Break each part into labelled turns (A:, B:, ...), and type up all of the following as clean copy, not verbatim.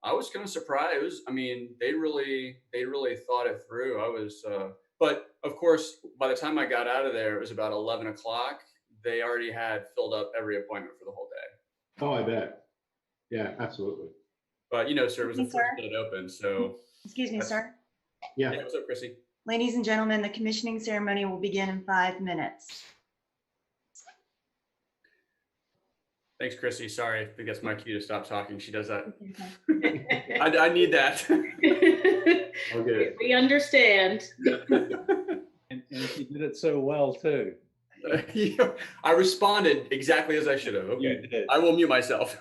A: I was kind of surprised. It was, I mean, they really thought it through. But of course, by the time I got out of there, it was about 11 o'clock. They already had filled up every appointment for the whole day.
B: Oh, I bet. Yeah, absolutely.
A: But sir, it was the
C: Me,
A: first
C: sir.
A: day it opened, so
C: Excuse me,
A: that's
C: sir.
B: Yeah.
A: yeah. What's up, Chrissy?
C: Ladies and gentlemen, the commissioning ceremony will begin in 5 minutes.
A: Thanks, Chrissy. Sorry, I think that's my cue to stop talking. She does that.
C: Okay.
A: I need that. I'll get it.
D: We understand.
E: And she did it so well too.
A: I responded exactly as I should have.
E: You
A: Okay,
E: did.
A: I will mute myself.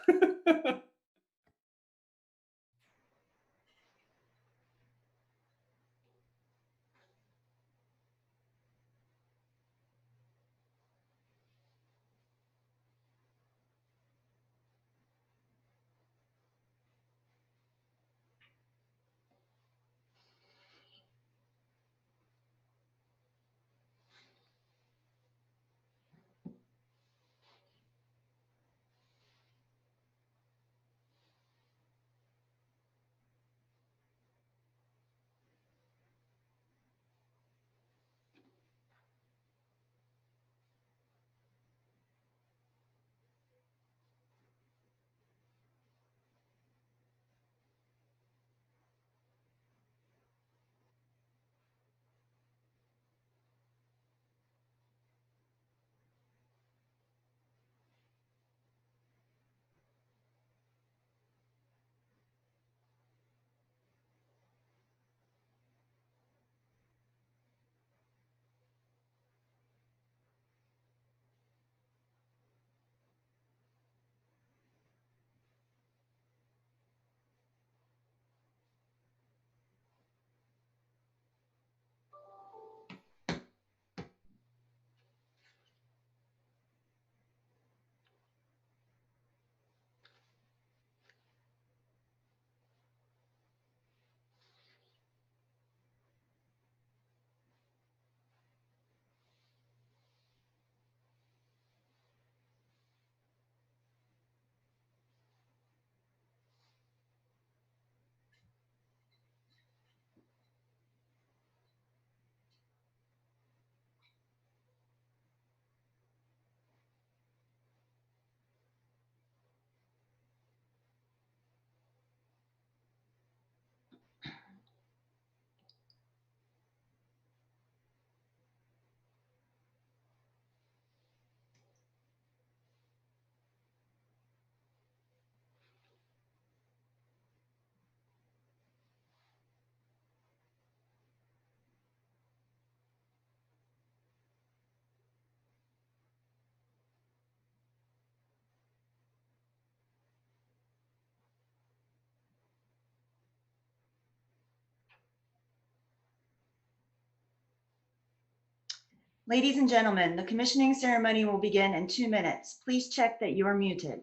C: Ladies and gentlemen, the commissioning ceremony will begin in 2 minutes. Please check that you are muted.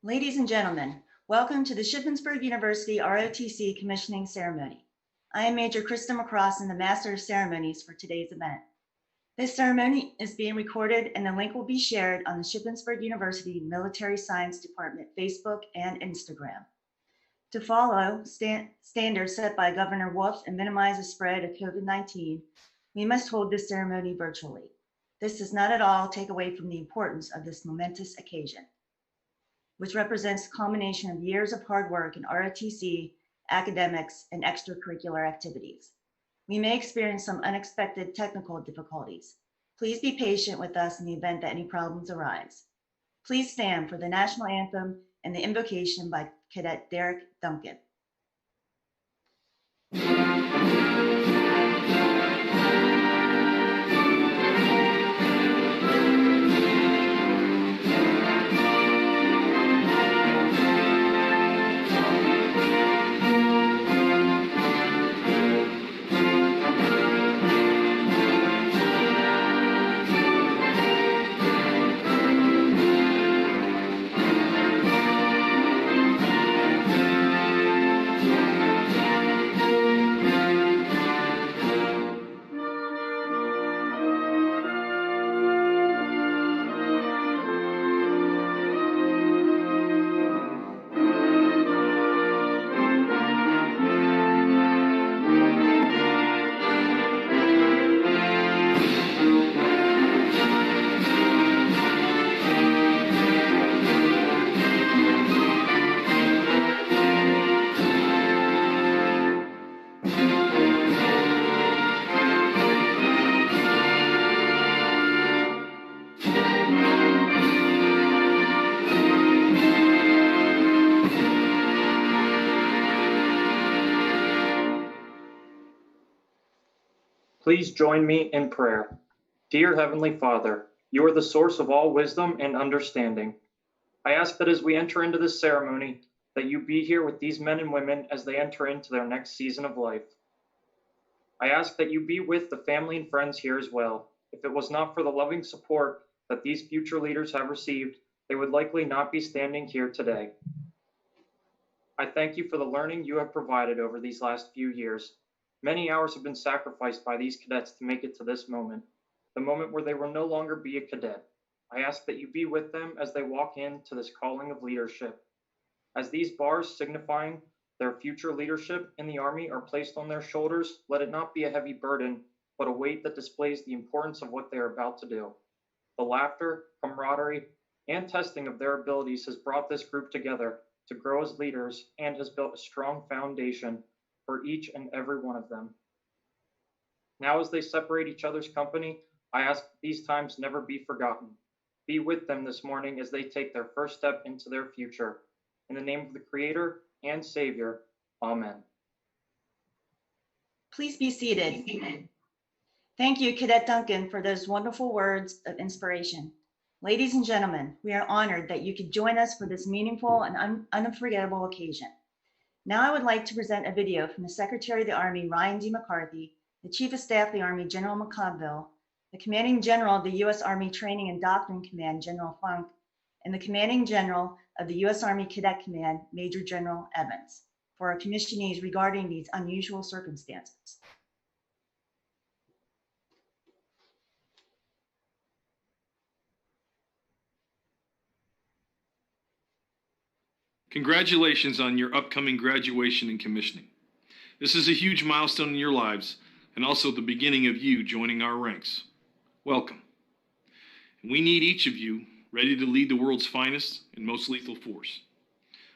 C: Ladies and gentlemen, welcome to the Shippensburg University ROTC commissioning ceremony. I am Major Krista McCross, the Master of Ceremonies for today's event. This ceremony is being recorded and the link will be shared on the Shippensburg University Military Science Department Facebook and Instagram. To follow standards set by Governor Wolf and minimize the spread of COVID-19, we must hold this ceremony virtually. This does not at all take away from the importance of this momentous occasion, which represents the culmination of years of hard work in ROTC, academics, and extracurricular activities. We may experience some unexpected technical difficulties. Please be patient with us in the event that any problems arise. Please stand for the national anthem and the invocation by Cadet Derek Duncan.
D: Please join me in prayer. Dear Heavenly Father, you are the source of all wisdom and understanding. I ask that as we enter into this ceremony, that you be here with these men and women as they enter into their next season of life. I ask that you be with the family and friends here as well. If it was not for the loving support that these future leaders have received, they would likely not be standing here today. I thank you for the learning you have provided over these last few years. Many hours have been sacrificed by these cadets to make it to this moment, the moment where they will no longer be a cadet. I ask that you be with them as they walk into this calling of leadership. As these bars signifying their future leadership in the Army are placed on their shoulders, let it not be a heavy burden, but a weight that displays the importance of what they are about to do. The laughter, camaraderie, and testing of their abilities has brought this group together to grow as leaders and has built a strong foundation for each and every one of them. Now, as they separate each other's company, I ask that these times never be forgotten. Be with them this morning as they take their first step into their future. In the name of the Creator and Savior, Amen.
C: Please be seated. Thank you, Cadet Duncan, for those wonderful words of inspiration. Ladies and gentlemen, we are honored that you could join us for this meaningful and unforgettable occasion. Now I would like to present a video from the Secretary of the Army, Ryan D. McCarthy, the Chief of Staff of the Army, General McConville, the Commanding General of the U.S. Army Training and Doctrine Command, General Funk, and the Commanding General of the U.S. Army Cadet Command, Major General Evans, for our commissionees regarding these unusual circumstances.
F: Congratulations on your upcoming graduation and commissioning. This is a huge milestone in your lives and also the beginning of you joining our ranks. Welcome. And we need each of you ready to lead the world's finest and most lethal force.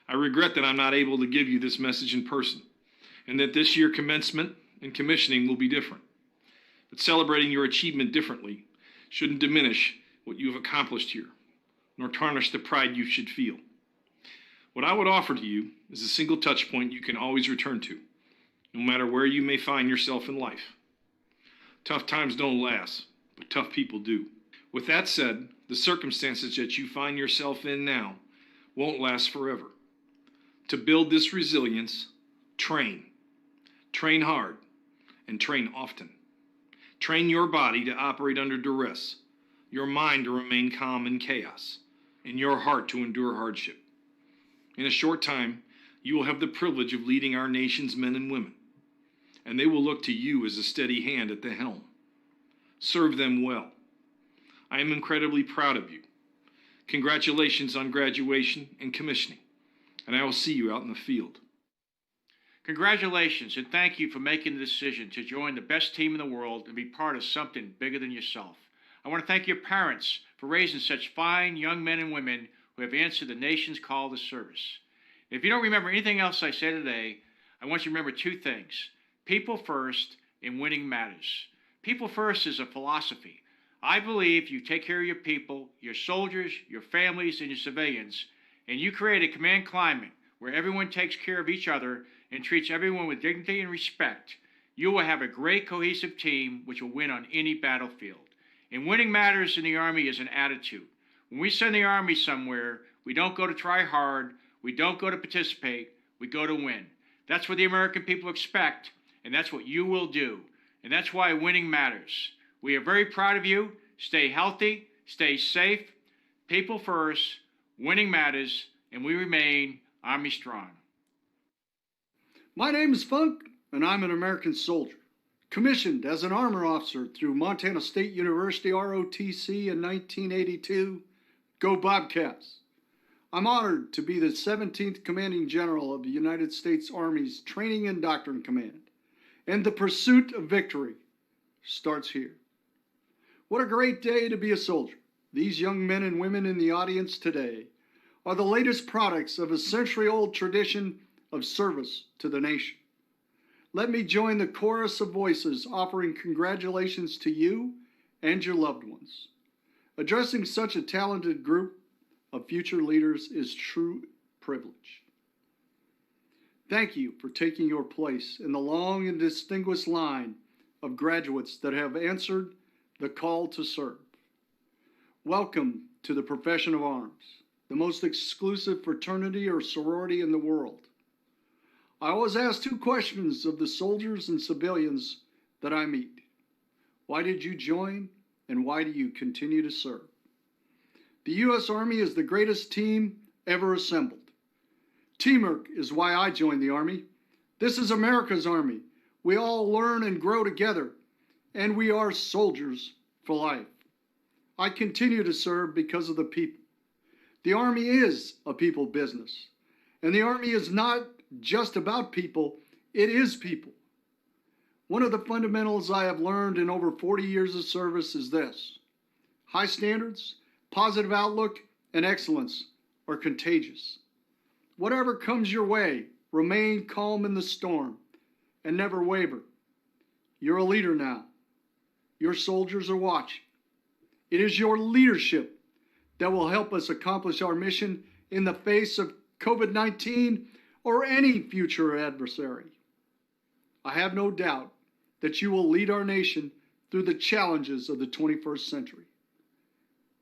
F: I regret that I'm not able to give you this message in person and that this year commencement and commissioning will be different. But celebrating your achievement differently shouldn't diminish what you have accomplished here, nor tarnish the pride you should feel. What I would offer to you is a single touch point you can always return to, no matter where you may find yourself in life. Tough times don't last, but tough people do. With that said, the circumstances that you find yourself in now won't last forever. To build this resilience, train. Train hard and train often. Train your body to operate under duress, your mind to remain calm in chaos, and your heart to endure hardship. In a short time, you will have the privilege of leading our nation's men and women, and they will look to you as a steady hand at the helm. Serve them well. I am incredibly proud of you. Congratulations on graduation and commissioning, and I will see you out in the field.
G: Congratulations, and thank you for making the decision to join the best team in the world and be part of something bigger than yourself. I want to thank your parents for raising such fine young men and women who have answered the nation's call to service. If you don't remember anything else I said today, I want you to remember two things: people first and winning matters. People first is a philosophy. I believe you take care of your people, your soldiers, your families, and your civilians, and you create a command climate where everyone takes care of each other and treats everyone with dignity and respect, you will have a great cohesive team which will win on any battlefield. And winning matters in the Army is an attitude. When we send the Army somewhere, we don't go to try hard, we don't go to participate, we go to win. That's what the American people expect, and that's what you will do. And that's why winning matters. We are very proud of you. Stay healthy, stay safe, people first, winning matters, and we remain Army strong.
H: My name is Funk, and I'm an American soldier, commissioned as an armor officer through Montana State University ROTC in 1982. Go Bobcats! I'm honored to be the 17th Commanding General of the United States Army's Training and Doctrine Command, and the pursuit of victory starts here. What a great day to be a soldier. These young men and women in the audience today are the latest products of a century-old tradition of service to the nation. Let me join the chorus of voices offering congratulations to you and your loved ones. Addressing such a talented group of future leaders is true privilege. Thank you for taking your place in the long and distinguished line of graduates that have answered the call to serve. Welcome to the profession of arms, the most exclusive fraternity or sorority in the world. I always ask two questions of the soldiers and civilians that I meet. Why did you join, and why do you continue to serve? The U.S. Army is the greatest team ever assembled. Teamwork is why I joined the Army. This is America's Army. We all learn and grow together, and we are soldiers for life. I continue to serve because of the people. The Army is a people business, and the Army is not just about people, it is people. One of the fundamentals I have learned in over 40 years of service is this: high standards, positive outlook, and excellence are contagious. Whatever comes your way, remain calm in the storm and never waver. You're a leader now. Your soldiers are watching. It is your leadership that will help us accomplish our mission in the face of COVID-19 or any future adversary. I have no doubt that you will lead our nation through the challenges of the 21st century.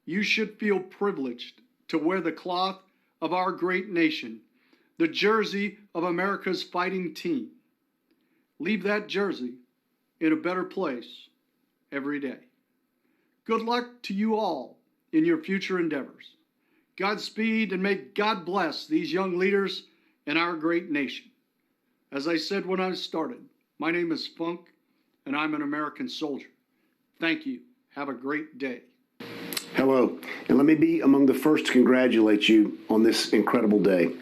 H: You should feel privileged to wear the cloth of our great nation, the jersey of America's fighting team. Leave that jersey in a better place every day. Good luck to you all in your future endeavors. Godspeed, and may God bless these young leaders and our great nation. As I said when I started, my name is Funk, and I'm an American soldier. Thank you. Have a great day.
I: Hello, and let me be among the first to congratulate you on this incredible day.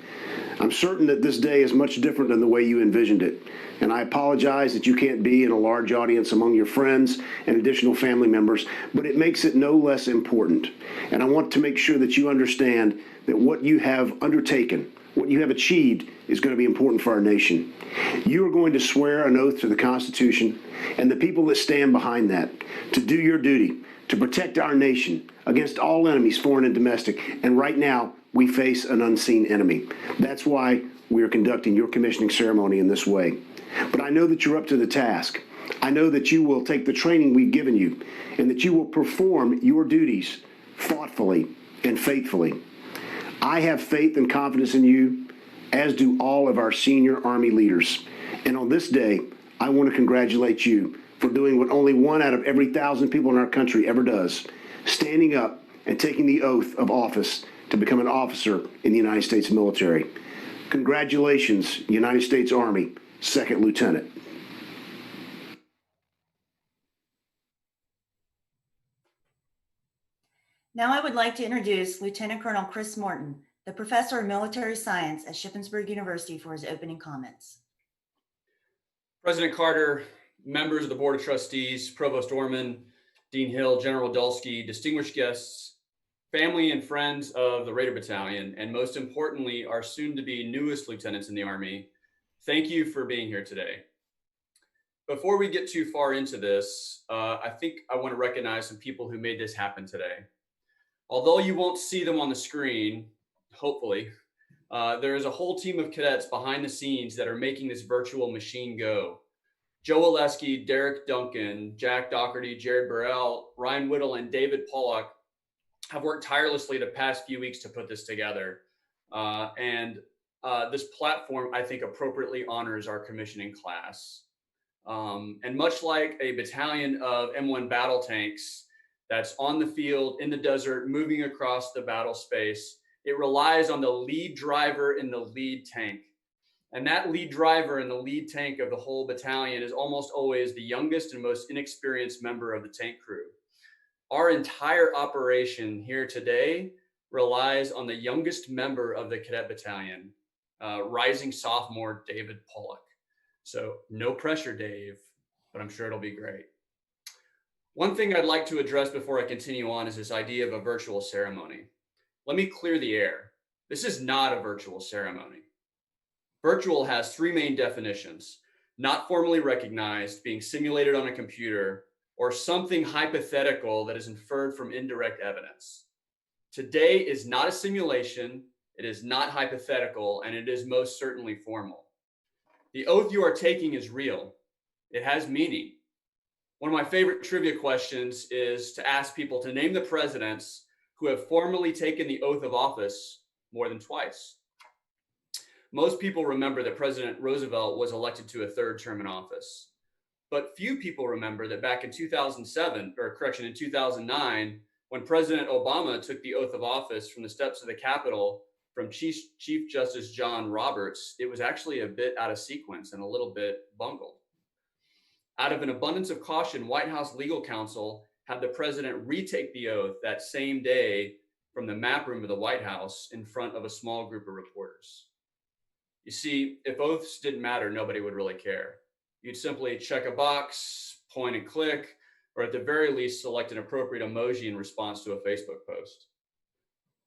I: I'm certain that this day is much different than the way you envisioned it, and I apologize that you can't be in a large audience among your friends and additional family members, but it makes it no less important. And I want to make sure that you understand that what you have undertaken, what you have achieved, is going to be important for our nation. You are going to swear an oath to the Constitution and the people that stand behind that to do your duty, to protect our nation against all enemies, foreign and domestic. And right now, we face an unseen enemy. That's why we are conducting your commissioning ceremony in this way. But I know that you're up to the task. I know that you will take the training we've given you and that you will perform your duties thoughtfully and faithfully. I have faith and confidence in you, as do all of our senior Army leaders. And on this day, I want to congratulate you for doing what only 1 out of every 1,000 people in our country ever does, standing up and taking the oath of office to become an officer in the United States military. Congratulations, United States Army, Second Lieutenant.
C: Now I would like to introduce Lieutenant Colonel Chris Morton, the Professor of Military Science at Shippensburg University, for his opening comments.
A: President Carter, members of the Board of Trustees, Provost Orman, Dean Hill, General Dulski, distinguished guests, family and friends of the Raider Battalion, and most importantly, our soon-to-be newest lieutenants in the Army, thank you for being here today. Before we get too far into this, I think I want to recognize some people who made this happen today. Although you won't see them on the screen, hopefully, there is a whole team of cadets behind the scenes that are making this virtual machine go. Joe Oleski, Derek Duncan, Jack Doherty, Jared Burrell, Ryan Whittle, and David Pollock have worked tirelessly the past few weeks to put this together. This platform, I think, appropriately honors our commissioning class. And much like a battalion of M1 battle tanks that's on the field, in the desert, moving across the battle space, it relies on the lead driver in the lead tank. And that lead driver in the lead tank of the whole battalion is almost always the youngest and most inexperienced member of the tank crew. Our entire operation here today relies on the youngest member of the cadet battalion, rising sophomore David Pollock. So no pressure, Dave, but I'm sure it'll be great. One thing I'd like to address before I continue on is this idea of a virtual ceremony. Let me clear the air. This is not a virtual ceremony. Virtual has three main definitions: not formally recognized, being simulated on a computer, or something hypothetical that is inferred from indirect evidence. Today is not a simulation, it is not hypothetical, and it is most certainly formal. The oath you are taking is real. It has meaning. One of my favorite trivia questions is to ask people to name the presidents who have formally taken the oath of office more than twice. Most people remember that President Roosevelt was elected to a third term in office, but few people remember that back in 2009, when President Obama took the oath of office from the steps of the Capitol from Chief Justice John Roberts, it was actually a bit out of sequence and a little bit bungled. Out of an abundance of caution, White House legal counsel had the president retake the oath that same day from the map room of the White House in front of a small group of reporters. You see, if oaths didn't matter, nobody would really care. You'd simply check a box, point and click, or at the very least, select an appropriate emoji in response to a Facebook post.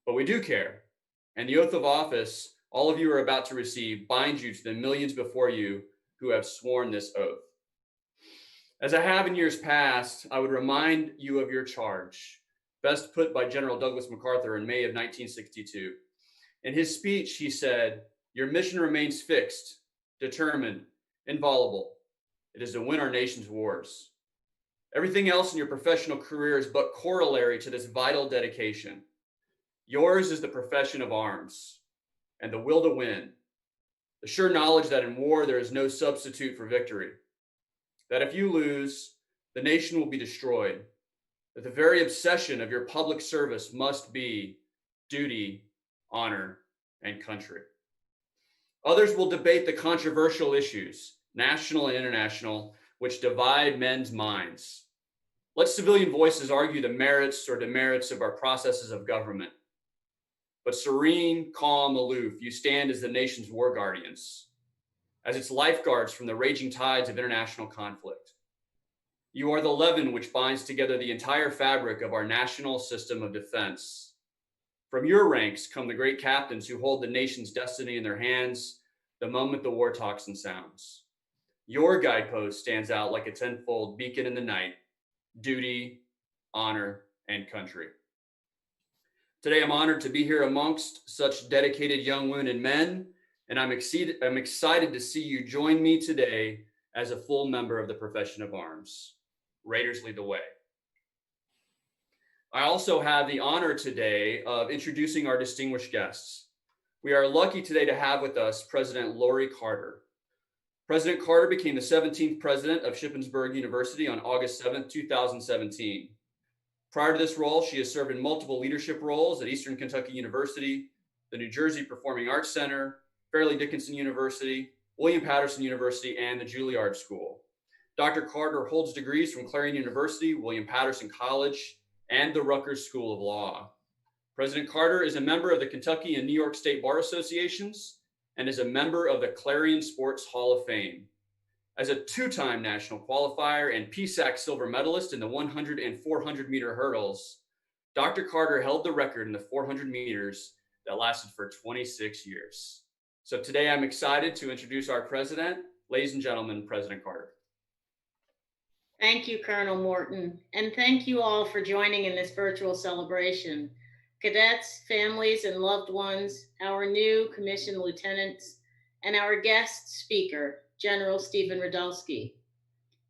A: But we do care. And the oath of office all of you are about to receive binds you to the millions before you who have sworn this oath. As I have in years past, I would remind you of your charge, best put by General Douglas MacArthur in May of 1962. In his speech, he said, "Your mission remains fixed, determined, inviolable. It is to win our nation's wars. Everything else in your professional career is but corollary to this vital dedication. Yours is the profession of arms and the will to win, the sure knowledge that in war there is no substitute for victory, that if you lose, the nation will be destroyed, that the very obsession of your public service must be duty, honor, and country. Others will debate the controversial issues, national and international, which divide men's minds. Let civilian voices argue the merits or demerits of our processes of government. But serene, calm, aloof, you stand as the nation's war guardians, as its lifeguards from the raging tides of international conflict. You are the leaven which binds together the entire fabric of our national system of defense. From your ranks come the great captains who hold the nation's destiny in their hands the moment the war tocsin sounds. Your guidepost stands out like a tenfold beacon in the night: duty, honor, and country. Today, I'm honored to be here amongst such dedicated young women and men, and I'm excited to see you join me today as a full member of the profession of arms. Raiders lead the way. I also have the honor today of introducing our distinguished guests. We are lucky today to have with us President Lori Carter. President Carter became the 17th president of Shippensburg University on August 7th, 2017. Prior to this role, she has served in multiple leadership roles at Eastern Kentucky University, the New Jersey Performing Arts Center, Fairleigh Dickinson University, William Patterson University, and the Juilliard School. Dr. Carter holds degrees from Clarion University, William Patterson College, and the Rutgers School of Law. President Carter is a member of the Kentucky and New York State Bar Associations and is a member of the Clarion Sports Hall of Fame. As a two-time national qualifier and PSAC silver medalist in the 100 and 400 meter hurdles, Dr. Carter held the record in the 400 meters that lasted for 26 years. So today I'm excited to introduce our president. Ladies and gentlemen, President Carter.
J: Thank you, Colonel Morton, and thank you all for joining in this virtual celebration. Cadets, families, and loved ones, our new commissioned lieutenants, and our guest speaker, General Stephen Radulski.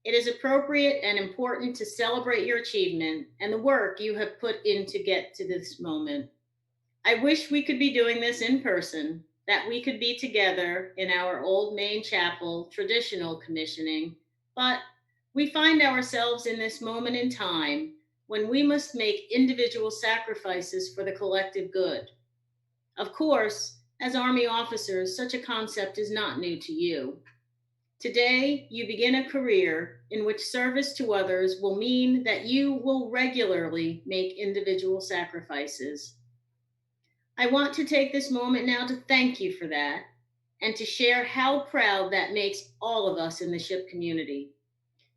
J: It is appropriate and important to celebrate your achievement and the work you have put in to get to this moment. I wish we could be doing this in person, that we could be together in our old main chapel traditional commissioning, but we find ourselves in this moment in time when we must make individual sacrifices for the collective good. Of course, as Army officers, such a concept is not new to you. Today, you begin a career in which service to others will mean that you will regularly make individual sacrifices. I want to take this moment now to thank you for that and to share how proud that makes all of us in the SHIP community.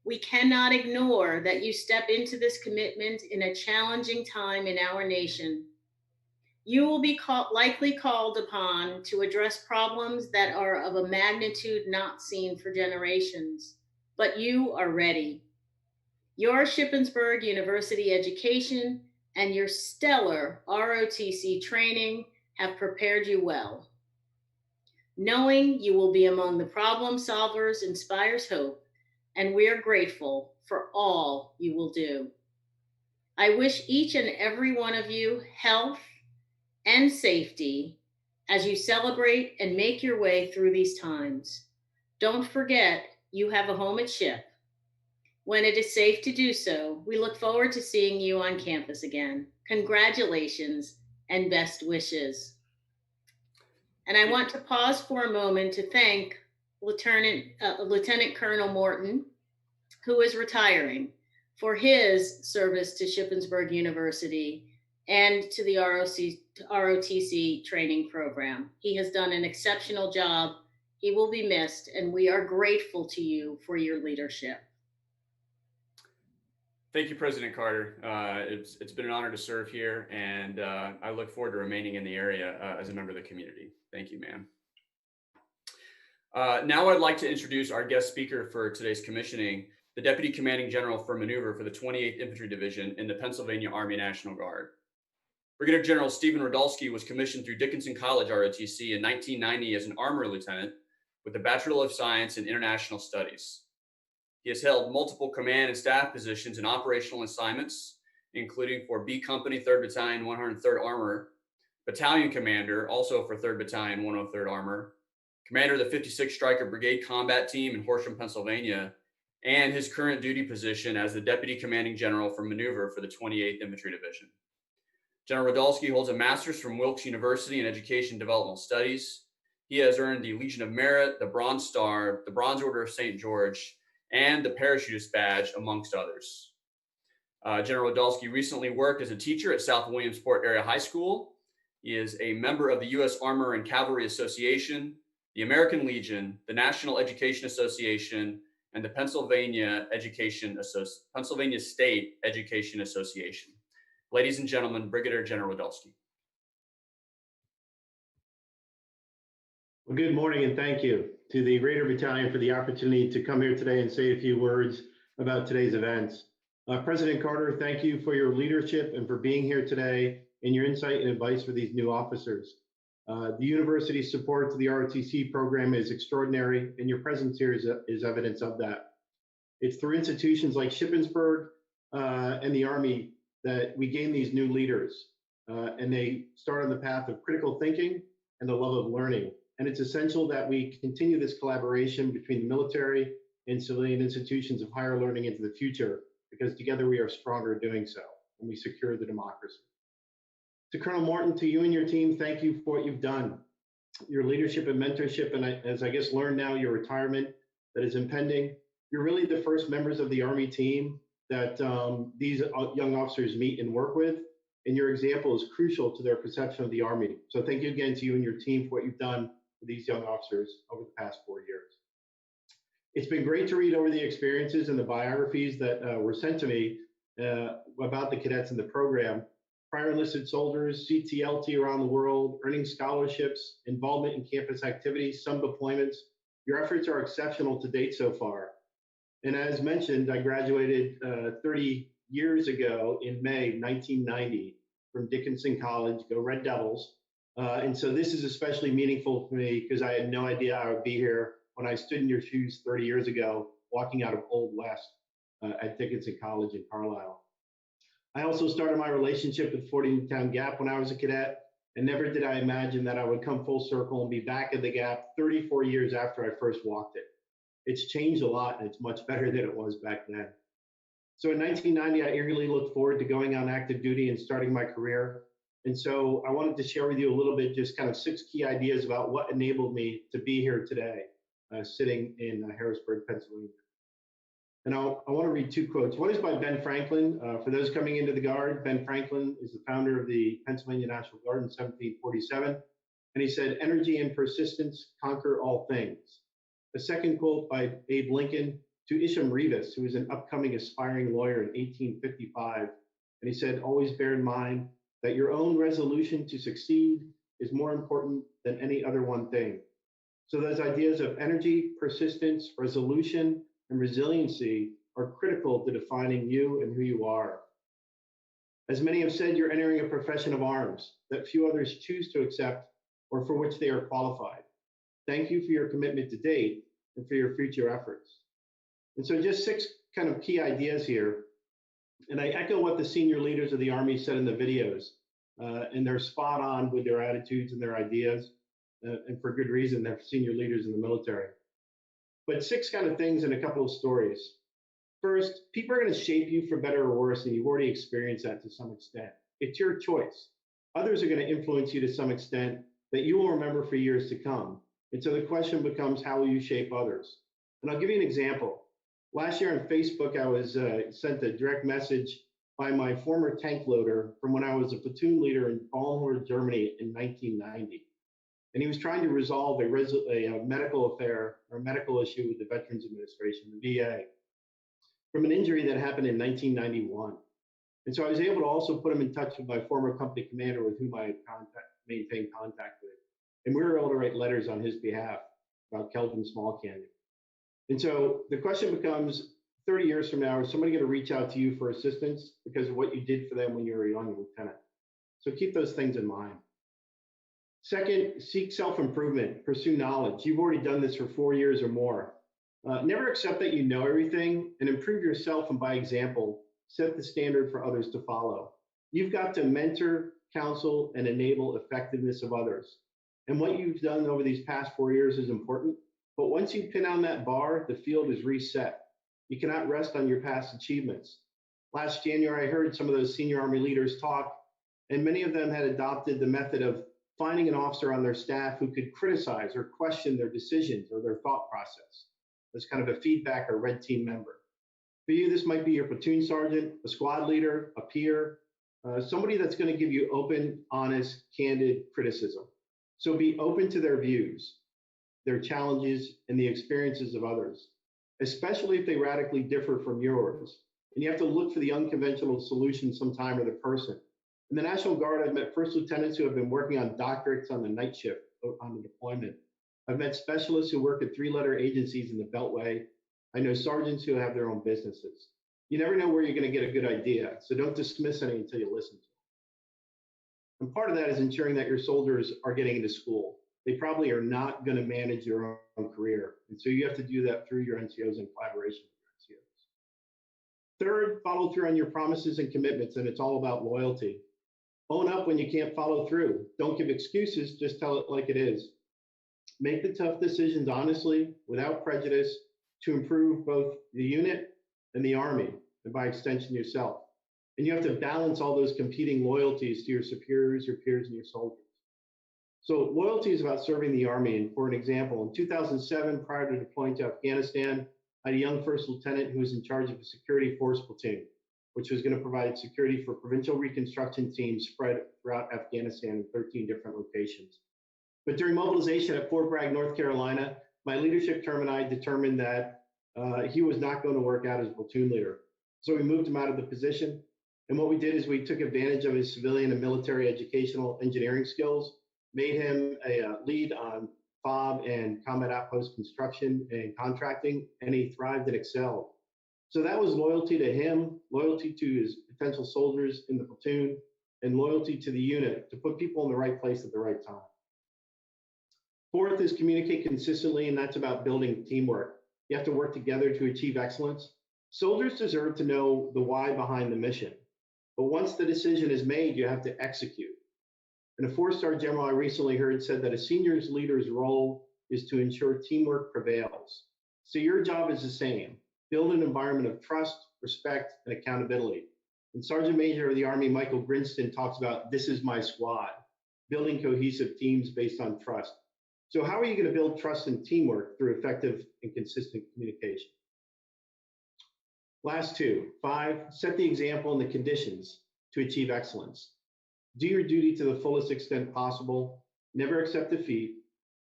J: We cannot ignore that you step into this commitment in a challenging time in our nation. You will be likely called upon to address problems that are of a magnitude not seen for generations, but you are ready. Your Shippensburg University education and your stellar ROTC training have prepared you well. Knowing you will be among the problem solvers inspires hope, and we are grateful for all you will do. I wish each and every one of you health and safety as you celebrate and make your way through these times. Don't forget, you have a home at SHIP. When it is safe to do so, we look forward to seeing you on campus again. Congratulations and best wishes. And I want to pause for a moment to thank Lieutenant Colonel Morton, who is retiring, for his service to Shippensburg University and to the ROTC training program. He has done an exceptional job. He will be missed, and we are grateful to you for your leadership.
A: Thank you, President Carter. It's been an honor to serve here, and I look forward to remaining in the area as a member of the community. Thank you, ma'am. Now I'd like to introduce our guest speaker for today's commissioning, the Deputy Commanding General for Maneuver for the 28th Infantry Division in the Pennsylvania Army National Guard. Brigadier General Stephen Radulski was commissioned through Dickinson College ROTC in 1990 as an armor lieutenant with the Bachelor of Science in International Studies. He has held multiple command and staff positions in operational assignments, including for B Company, 3rd Battalion, 103rd Armor, Battalion Commander, also for 3rd Battalion, 103rd Armor, Commander of the 56th Stryker Brigade Combat Team in Horsham, Pennsylvania, and his current duty position as the Deputy Commanding General for Maneuver for the 28th Infantry Division. General Radulski holds a master's from Wilkes University in Education Developmental Studies. He has earned the Legion of Merit, the Bronze Star, the Bronze Order of St. George, and the Parachutist Badge, amongst others. General Radulski recently worked as a teacher at South Williamsport Area High School. He is a member of the U.S. Armor and Cavalry Association, the American Legion, the National Education Association, and the Pennsylvania State Education Association. Ladies and gentlemen, Brigadier General Radulski.
B: Well, good morning and thank you to the Raider Battalion for the opportunity to come here today and say a few words about today's events. President Carter, thank you for your leadership and for being here today and your insight and advice for these new officers. The university's support to the ROTC program is extraordinary, and your presence here is evidence of that. It's through institutions like Shippensburg and the Army that we gain these new leaders, and they start on the path of critical thinking and the love of learning. And it's essential that we continue this collaboration between the military and civilian institutions of higher learning into the future, because together we are stronger doing so. and we secure the democracy. To Colonel Morton, to you and your team, thank you for what you've done. Your leadership and mentorship, and as I guess learned now, your retirement that is impending. You're really the first members of the Army team that these young officers meet and work with, and your example is crucial to their perception of the Army. So thank you again to you and your team for what you've done for these young officers over the past 4 years. It's been great to read over the experiences and the biographies that were sent to me about the cadets in the program. Prior enlisted soldiers, CTLT around the world, earning scholarships, involvement in campus activities, some deployments. Your efforts are exceptional to date so far. And as mentioned, I graduated 30 years ago in May 1990 from Dickinson College, go Red Devils. And so this is especially meaningful for me because I had no idea I would be here when I stood in your shoes 30 years ago, walking out of Old West at Dickinson College in Carlisle. I also started my relationship with 40 Newtown Gap when I was a cadet, and never did I imagine that I would come full circle and be back at the Gap 34 years after I first walked it. It's changed a lot, and it's much better than it was back then. So in 1990, I eagerly looked forward to going on active duty and starting my career. And so I wanted to share with you a little bit, just kind of 6 key ideas about what enabled me to be here today, sitting in Harrisburg, Pennsylvania. And I want to read 2 quotes. One is by Ben Franklin. For those coming into the Guard, Ben Franklin is the founder of the Pennsylvania National Guard in 1747. And he said, "Energy and persistence conquer all things." A second quote by Abe Lincoln to Isham Rivas, who was an upcoming aspiring lawyer in 1855. And he said, "Always bear in mind that your own resolution to succeed is more important than any other one thing." So those ideas of energy, persistence, resolution, and resiliency are critical to defining you and who you are. As many have said, you're entering a profession of arms that few others choose to accept or for which they are qualified. Thank you for your commitment to date and for your future efforts. And so just 6 kind of key ideas here. And I echo what the senior leaders of the Army said in the videos, and they're spot on with their attitudes and their ideas, and for good reason. They're senior leaders in the military. But 6 kind of things and a couple of stories. First, people are going to shape you for better or worse, and you've already experienced that to some extent. It's your choice. Others are going to influence you to some extent that you will remember for years to come. And so the question becomes, how will you shape others? And I'll give you an example. Last year on Facebook, I was sent a direct message by my former tank loader from when I was a platoon leader in Fallenhorst, Germany in 1990. And he was trying to resolve a medical affair or a medical issue with the Veterans Administration, the VA, from an injury that happened in 1991. And so I was able to also put him in touch with my former company commander with whom I had maintained contact with. And we were able to write letters on his behalf about Kelvin Small Canyon. And so the question becomes, 30 years from now, is somebody going to reach out to you for assistance because of what you did for them when you were a young lieutenant? So keep those things in mind. Second, seek self-improvement, pursue knowledge. You've already done this for 4 years or more. Never accept that you know everything, and improve yourself, and by example, set the standard for others to follow. You've got to mentor, counsel, and enable effectiveness of others. And what you've done over these past 4 years is important, but once you pin on that bar, the field is reset. You cannot rest on your past achievements. Last January, I heard some of those senior Army leaders talk, and many of them had adopted the method of finding an officer on their staff who could criticize or question their decisions or their thought process as kind of a feedback or red team member. For you, this might be your platoon sergeant, a squad leader, a peer, somebody that's going to give you open, honest, candid criticism. So be open to their views, their challenges, and the experiences of others, especially if they radically differ from yours. And you have to look for the unconventional solution sometime or the person. In the National Guard, I've met first lieutenants who have been working on doctorates on the night shift on the deployment. I've met specialists who work at 3-letter agencies in the Beltway. I know sergeants who have their own businesses. You never know where you're going to get a good idea, so don't dismiss any until you listen to them. And part of that is ensuring that your soldiers are getting into school. They probably are not going to manage their own career, and so you have to do that through your NCOs in collaboration with your NCOs. Third, follow through on your promises and commitments, and it's all about loyalty. Own up when you can't follow through. Don't give excuses, just tell it like it is. Make the tough decisions honestly, without prejudice, to improve both the unit and the Army, and by extension yourself. And you have to balance all those competing loyalties to your superiors, your peers, and your soldiers. So loyalty is about serving the Army. And for an example, in 2007, prior to deploying to Afghanistan, I had a young first lieutenant who was in charge of a security force platoon, which was going to provide security for provincial reconstruction teams spread throughout Afghanistan in 13 different locations. But during mobilization at Fort Bragg, North Carolina, my leadership term and I determined that he was not going to work out as platoon leader. So we moved him out of the position. And what we did is we took advantage of his civilian and military educational engineering skills, made him a lead on FOB and combat outpost construction and contracting, and he thrived and excelled. So that was loyalty to him, loyalty to his potential soldiers in the platoon, and loyalty to the unit to put people in the right place at the right time. Fourth is communicate consistently, and that's about building teamwork. You have to work together to achieve excellence. Soldiers deserve to know the why behind the mission, but once the decision is made, you have to execute. And a four-star general I recently heard said that a senior leader's role is to ensure teamwork prevails. So your job is the same. Build an environment of trust, respect, and accountability. And Sergeant Major of the Army, Michael Grinston, talks about "this is my squad," building cohesive teams based on trust. So how are you going to build trust and teamwork through effective and consistent communication? Last two. 5, set the example and the conditions to achieve excellence. Do your duty to the fullest extent possible. Never accept defeat.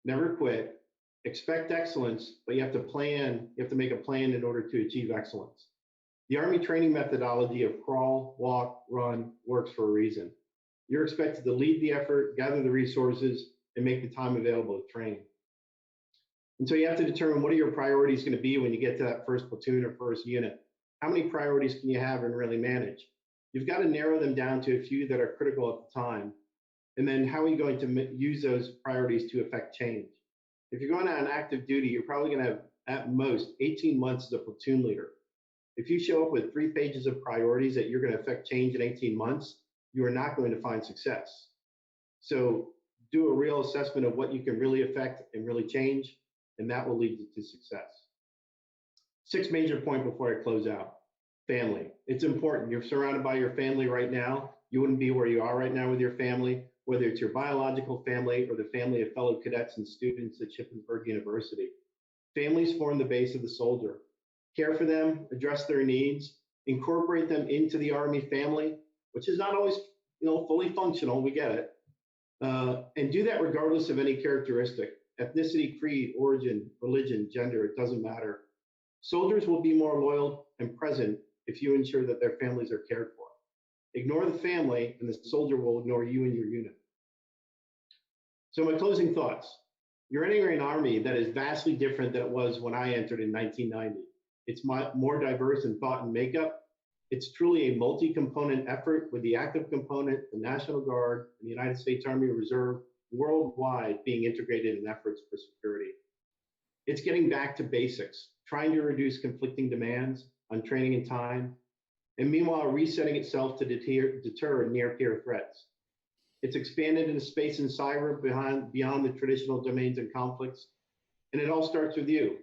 B: Never quit. Expect excellence, but you have to plan. You have to make a plan in order to achieve excellence. The Army training methodology of crawl, walk, run works for a reason. You're expected to lead the effort, gather the resources, and make the time available to train. And so you have to determine what are your priorities going to be when you get to that first platoon or first unit. How many priorities can you have and really manage? You've got to narrow them down to a few that are critical at the time. And then how are you going to use those priorities to affect change? If you're going on active duty, you're probably going to have at most 18 months as a platoon leader. If you show up with 3 pages of priorities that you're going to affect change in 18 months, you are not going to find success. So do a real assessment of what you can really affect and really change, and that will lead you to success. 6 major point before I close out. Family. It's important. You're surrounded by your family right now. You wouldn't be where you are right now with your family, whether it's your biological family or the family of fellow cadets and students at Shippensburg University. Families form the base of the soldier. Care for them, address their needs, incorporate them into the Army family, which is not always, fully functional. We get it. And do that regardless of any characteristic, ethnicity, creed, origin, religion, gender, it doesn't matter. Soldiers will be more loyal and present if you ensure that their families are cared for. Ignore the family and the soldier will ignore you and your unit. So my closing thoughts. You're entering an Army that is vastly different than it was when I entered in 1990. It's more diverse in thought and makeup. It's truly a multi-component effort with the active component, the National Guard, and the United States Army Reserve worldwide being integrated in efforts for security. It's getting back to basics, trying to reduce conflicting demands on training and time, and meanwhile resetting itself to deter near-peer threats. It's expanded into space and cyber beyond the traditional domains and conflicts, and it all starts with you.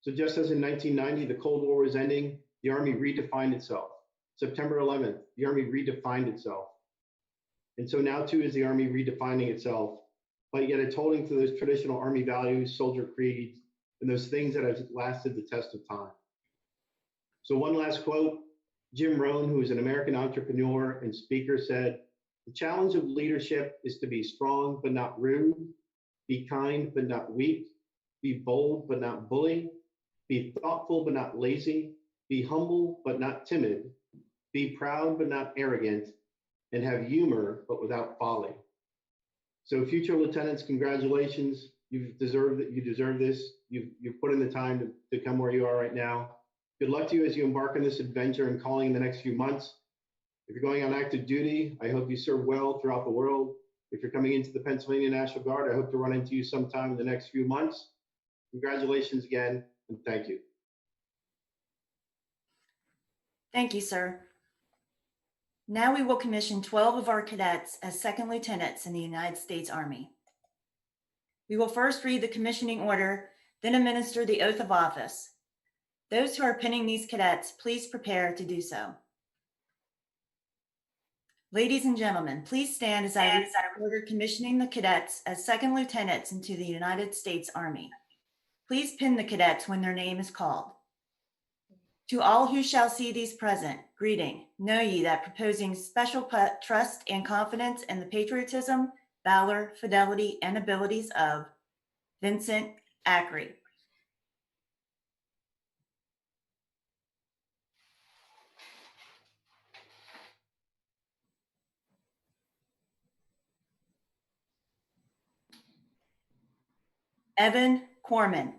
B: So just as in 1990, the Cold War was ending, the Army redefined itself. September 11th, the Army redefined itself. And so now too is the Army redefining itself, but yet it's holding to those traditional Army values, soldier creeds, and those things that have lasted the test of time. So one last quote, Jim Rohn, who is an American entrepreneur and speaker, said, "The challenge of leadership is to be strong but not rude, be kind but not weak, be bold but not bully, be thoughtful but not lazy, be humble but not timid, be proud but not arrogant, and have humor but without folly." So future lieutenants, congratulations. You deserve this. You've put in the time to come where you are right now. Good luck to you as you embark on this adventure and calling in the next few months. If you're going on active duty, I hope you serve well throughout the world. If you're coming into the Pennsylvania National Guard, I hope to run into you sometime in the next few months. Congratulations again, and thank you.
C: Thank you, sir. Now we will commission 12 of our cadets as second lieutenants in the United States Army. We will first read the commissioning order, then administer the oath of office. Those who are pinning these cadets, please prepare to do so. Ladies and gentlemen, please stand as I read the order commissioning the cadets as second lieutenants into the United States Army. Please pin the cadets when their name is called. To all who shall see these present, greeting. Know ye that proposing special trust and confidence in the patriotism, valor, fidelity, and abilities of Vincent Ackery. Evan Corman.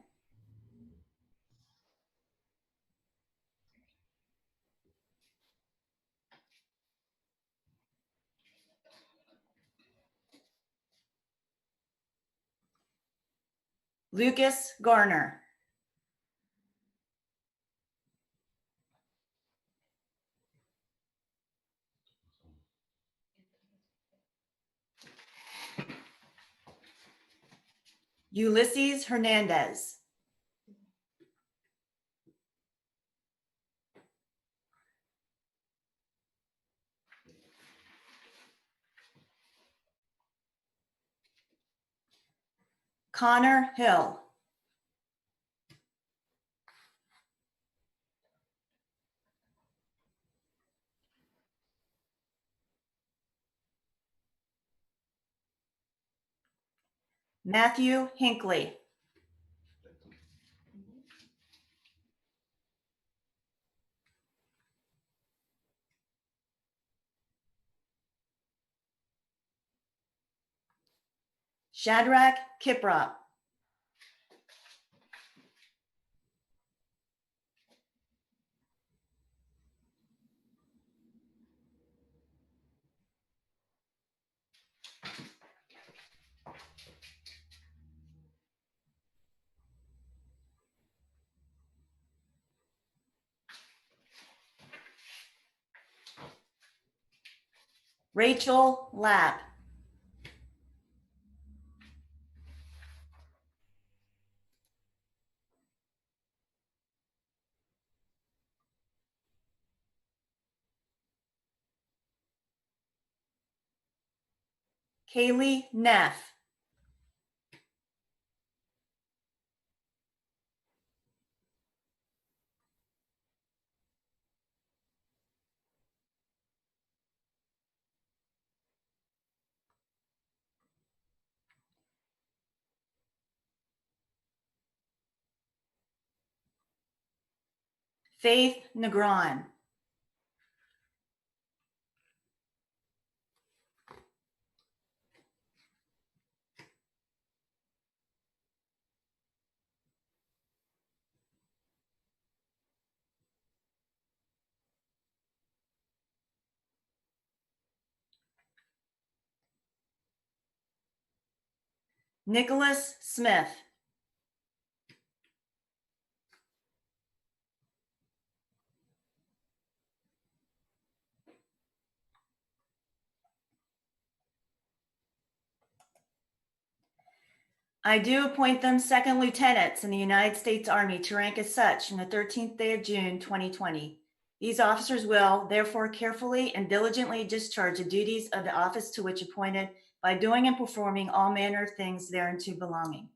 C: Lucas Garner. Ulysses Hernandez. Connor Hill. Matthew Hinckley. Shadrach Kiprop. Rachel Lapp. Kaylee Neff. Faith Negron. Nicholas Smith. I do appoint them second lieutenants in the United States Army to rank as such on the 13th day of June, 2020. These officers will therefore carefully and diligently discharge the duties of the office to which appointed by doing and performing all manner of things thereunto belonging.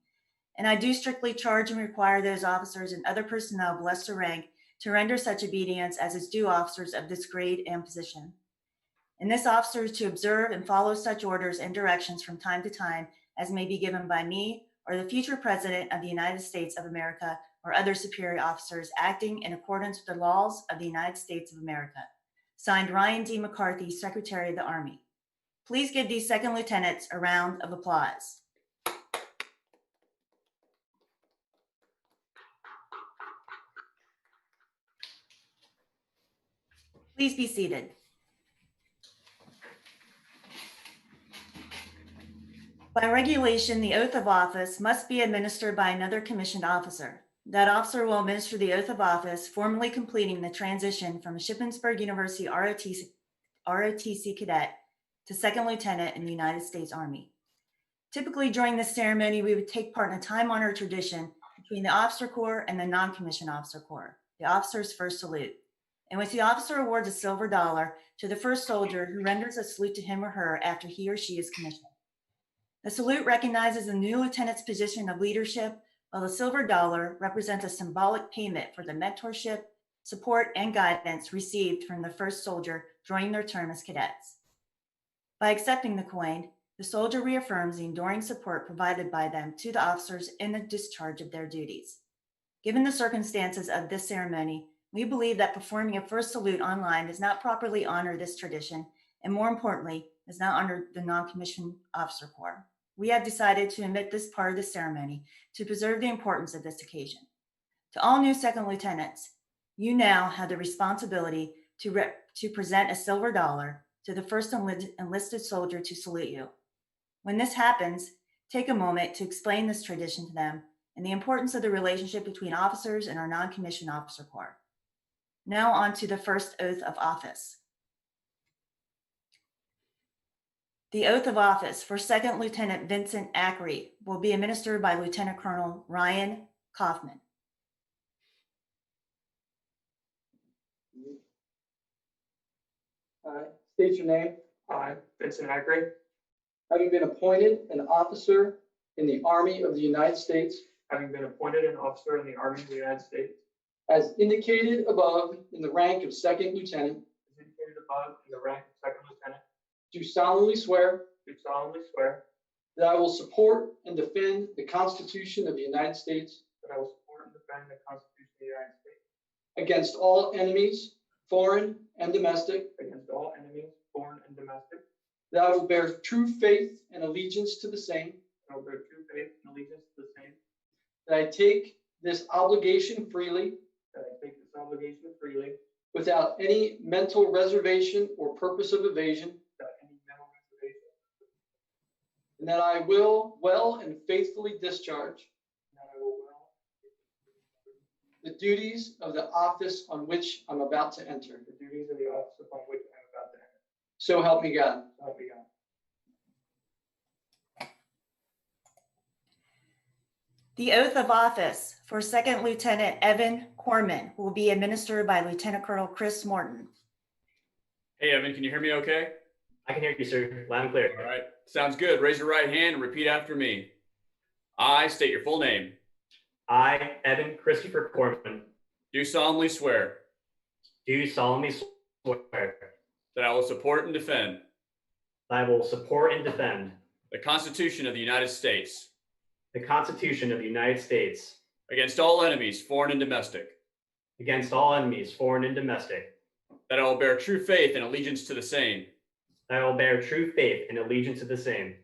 C: And I do strictly charge and require those officers and other personnel of lesser rank to render such obedience as is due officers of this grade and position. And this officer is to observe and follow such orders and directions from time to time as may be given by me or the future President of the United States of America or other superior officers acting in accordance with the laws of the United States of America. Signed, Ryan D. McCarthy, Secretary of the Army. Please give these second lieutenants a round of applause. Please be seated. By regulation, the oath of office must be administered by another commissioned officer. That officer will administer the oath of office, formally completing the transition from a Shippensburg University ROTC cadet to second lieutenant in the United States Army. Typically during this ceremony, we would take part in a time-honored tradition between the officer corps and the non-commissioned officer corps. The officers first salute. in which the officer awards a silver dollar to the first soldier who renders a salute to him or her after he or she is commissioned. The salute recognizes the new lieutenant's position of leadership, while the silver dollar represents a symbolic payment for the mentorship, support, and guidance received from the first soldier during their term as cadets. By accepting the coin, the soldier reaffirms the enduring support provided by them to the officers in the discharge of their duties. Given the circumstances of this ceremony, we believe that performing a first salute online does not properly honor this tradition, and more importantly, does not honor the non-commissioned officer corps. We have decided to omit this part of the ceremony to preserve the importance of this occasion. To all new second lieutenants, you now have the responsibility to present a silver dollar to the first enlisted soldier to salute you. When this happens, take a moment to explain this tradition to them and the importance of the relationship between officers and our non-commissioned officer corps. Now on to the first oath of office. The oath of office for Second Lieutenant Vincent Ackery will be administered by Lieutenant Colonel Ryan Kaufman.
D: State your name. I, Vincent Ackery. Having been appointed an officer in the Army of the United States. Having been appointed an officer in the Army of the United States. As indicated above in the rank of second lieutenant. As indicated above in the rank of second lieutenant. Do solemnly swear. Do solemnly swear. That I will support and defend the Constitution of the United States. That I will support and defend the Constitution of the United States. Against all enemies, foreign and domestic. Against all enemies, foreign and domestic. That I will bear true faith and allegiance to the same. That I will bear true faith and allegiance to the same. That I take this obligation freely. That I take this obligation freely. Without any mental reservation or purpose of evasion. Without any mental reservation. And that I will well and faithfully discharge. And that I will well the duties of the office on which I'm about to enter. The duties of the office upon which I'm about to enter. So help me God. So help me God.
C: The oath of office for Second Lieutenant Evan Corman will be administered by Lieutenant Colonel Chris Morton.
A: Hey, Evan, can you hear me okay?
K: I can hear you, sir. Loud and clear.
A: All right. Sounds good. Raise your right hand and repeat after me. I state your full name.
K: I, Evan Christopher Corman,
A: Do solemnly swear
K: do solemnly swear
A: that I will support and defend
K: that I will support and defend
A: the Constitution of the United States
K: the Constitution of the United States
A: against all enemies, foreign and domestic,
K: against all enemies, foreign and domestic,
A: that I will bear true faith and allegiance to the same,
K: that I will bear true faith and allegiance to the same,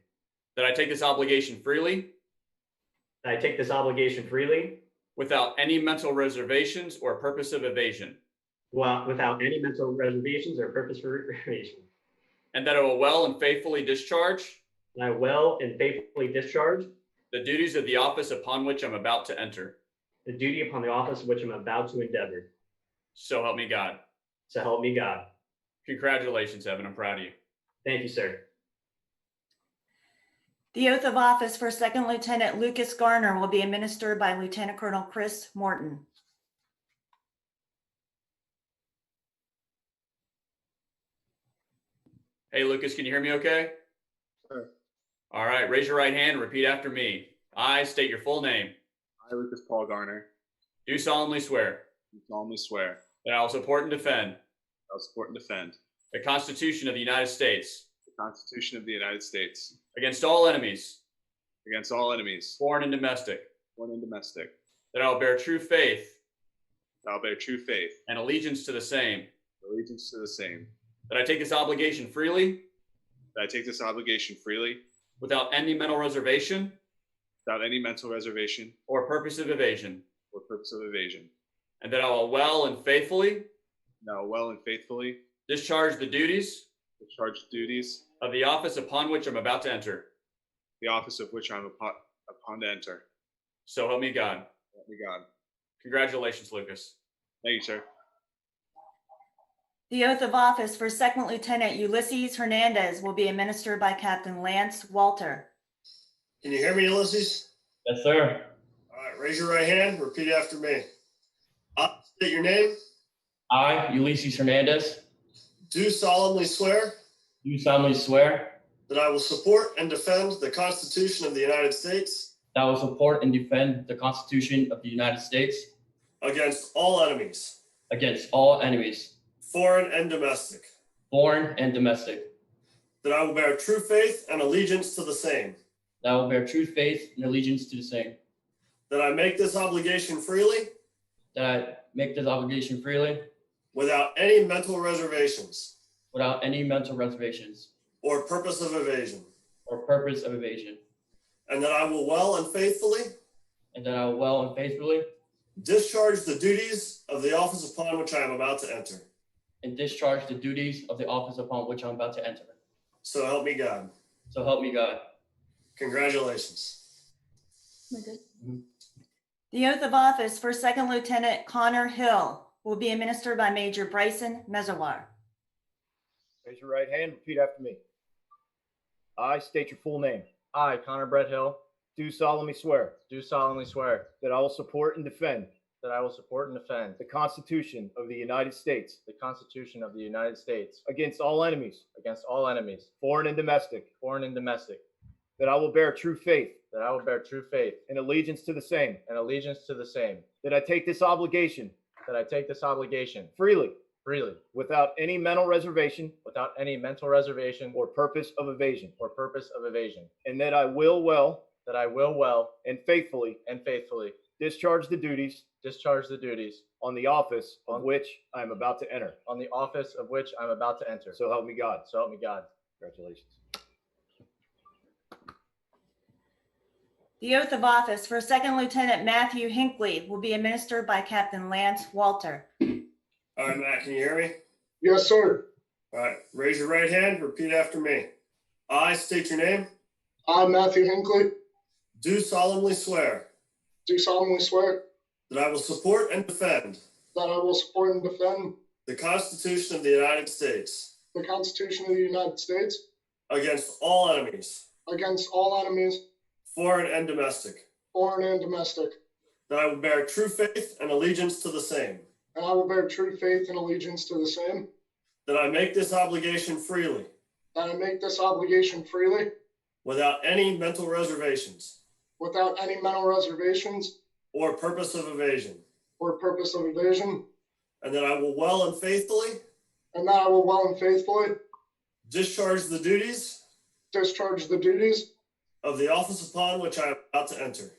A: that I take this obligation freely
K: that I take this obligation freely
A: without any mental reservations or purpose of evasion,
K: without any mental reservations or purpose for evasion,
A: and that I will well and faithfully discharge
K: and I will and faithfully discharge
A: the duties of the office upon which I'm about to enter.
K: the duty upon the office which I'm about to endeavor.
A: So help me God.
K: So help me God.
A: Congratulations, Evan. I'm proud of you.
K: Thank you, sir.
C: The oath of office for Second Lieutenant Lucas Garner will be administered by Lieutenant Colonel Chris Morton.
A: Hey, Lucas, can you hear me okay?
L: Sure.
A: All right. Raise your right hand and repeat after me. I state your full name.
L: I, Lucas Paul Garner,
A: Do solemnly swear
L: do solemnly swear
A: that I will support and defend
L: I will support and defend
A: the Constitution of the United States
L: the Constitution of the United States
A: against all enemies,
L: against all enemies,
A: foreign and domestic,
L: foreign and domestic,
A: that I will bear true faith
L: that I will bear true faith
A: and allegiance to the same,
L: and allegiance to the same,
A: that I take this obligation freely
L: that I take this obligation freely
A: without any mental reservation
L: without any mental reservation
A: or purpose of evasion,
L: or purpose of evasion,
A: and that I will well and faithfully
L: and I will well and faithfully
A: discharge the duties
L: discharge the duties
A: of the office upon which I'm about to enter.
L: the office of which I am upon to enter.
A: So help me God.
L: Help me God.
A: Congratulations, Lucas.
L: Thank you, sir.
C: The oath of office for Second Lieutenant Ulysses Hernandez will be administered by Captain Lance Walter.
M: Can you hear me, Ulysses?
K: Yes, sir.
M: All right, raise your right hand, repeat after me. I state your name.
N: I, Ulysses Hernandez,
M: do solemnly swear
N: do solemnly swear
M: that I will support and defend the Constitution of the United States
N: that I will support and defend the Constitution of the United States
M: against all enemies,
N: against all enemies,
M: foreign and domestic,
N: foreign and domestic,
M: that I will bear true faith and allegiance to the same,
N: that I will bear true faith and allegiance to the same,
M: that I make this obligation freely
N: that I make this obligation freely
M: without any mental reservations
N: without any mental reservations
M: or purpose of evasion,
N: or purpose of evasion,
M: and that I will well and faithfully
N: and that I will well and faithfully
M: discharge the duties of the office upon which I am about to enter.
N: and discharge the duties of the office upon which I'm about to enter.
M: So help me God.
N: So help me God.
M: Congratulations.
C: We're good. The oath of office for Second Lieutenant Connor Hill will be administered by Major Bryson Mezawar.
O: Raise your right hand, repeat after me. I state your full name. I, Connor Brett Hill, do solemnly swear that I will support and defend the Constitution of the United States against all enemies, foreign and domestic, that I will bear true faith and allegiance to the same, that I take this obligation freely without any mental reservation or purpose of evasion, and that I will well and faithfully discharge the duties on the office on which I am about to enter. So help me God. Congratulations.
C: The oath of office for Second Lieutenant Matthew Hinckley will be administered by Captain Lance Walter.
M: All right, Matt, can you hear me?
H: Yes, sir.
M: All right, raise your right hand, repeat after me. I state your name,
H: I, Matthew Hinckley,
M: do solemnly swear
H: do solemnly swear
M: that I will support and defend
H: that I will support and defend
M: the Constitution of the United States
H: the Constitution of the United States
M: against all enemies,
H: against all enemies,
M: foreign and domestic, that I will bear true faith and allegiance to the same,
H: and I will bear true faith and allegiance to the same,
M: that I make this obligation freely without any mental reservations
H: without any mental reservations
M: or purpose of evasion,
H: or purpose of evasion,
M: and that I will well and faithfully discharge the duties of the office upon which I am about to enter.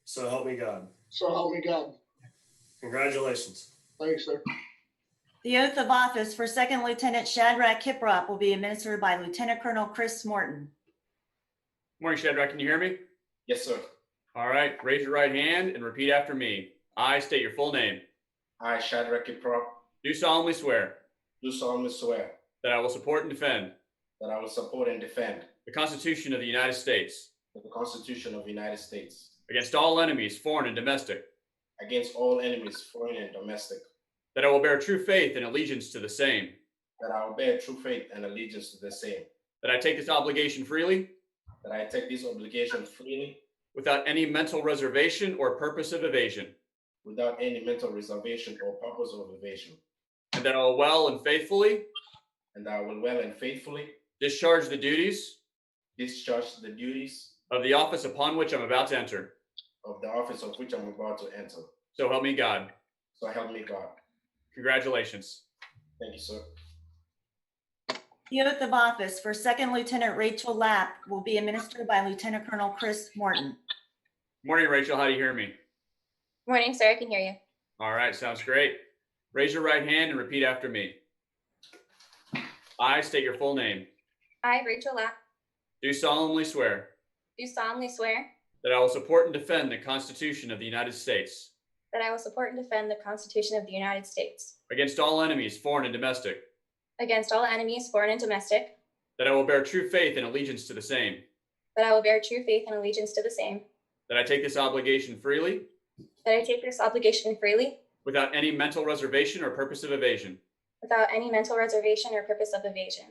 M: So help me God. Congratulations.
H: Thank you, sir.
C: The oath of office for Second Lieutenant Shadrach Kiprop will be administered by Lieutenant Colonel Chris Morton.
A: Morning, Shadrach. Can you hear me?
P: Yes, sir.
A: All right. Raise your right hand and repeat after me. I state your full name.
P: I, Shadrach Kiprop,
A: Do solemnly swear
P: do solemnly swear
A: that I will support and defend
P: that I will support and defend
A: the Constitution of the United States
P: the Constitution of the United States
A: against all enemies, foreign and domestic,
P: against all enemies, foreign and domestic,
A: that I will bear true faith and allegiance to the same,
P: that I will bear true faith and allegiance to the same,
A: that I take this obligation freely
P: that I take this obligation freely
A: without any mental reservation or purpose of evasion,
P: without any mental reservation or purpose of evasion,
A: and that I will well and faithfully discharge the duties of the office upon which I'm about to enter. So help me God.
P: So help me God.
A: Congratulations.
P: Thank you, sir.
C: The oath of office for Second Lieutenant Rachel Lapp will be administered by Lieutenant Colonel Chris Morton.
A: Morning, Rachel. How do you hear me?
Q: Morning, sir. I can hear you.
A: All right. Sounds great. Raise your right hand and repeat after me. I state your full name.
Q: I, Rachel Lapp,
A: Do solemnly swear
Q: do solemnly swear
A: that I will support and defend the Constitution of the United States
Q: that I will support and defend the Constitution of the United States
A: against all enemies, foreign and domestic,
Q: against all enemies, foreign and domestic,
A: that I will bear true faith and allegiance to the same,
Q: that I will bear true faith and allegiance to the same,
A: that I take this obligation freely
Q: that I take this obligation freely
A: without any mental reservation or purpose of evasion,
Q: without any mental reservation or purpose of evasion,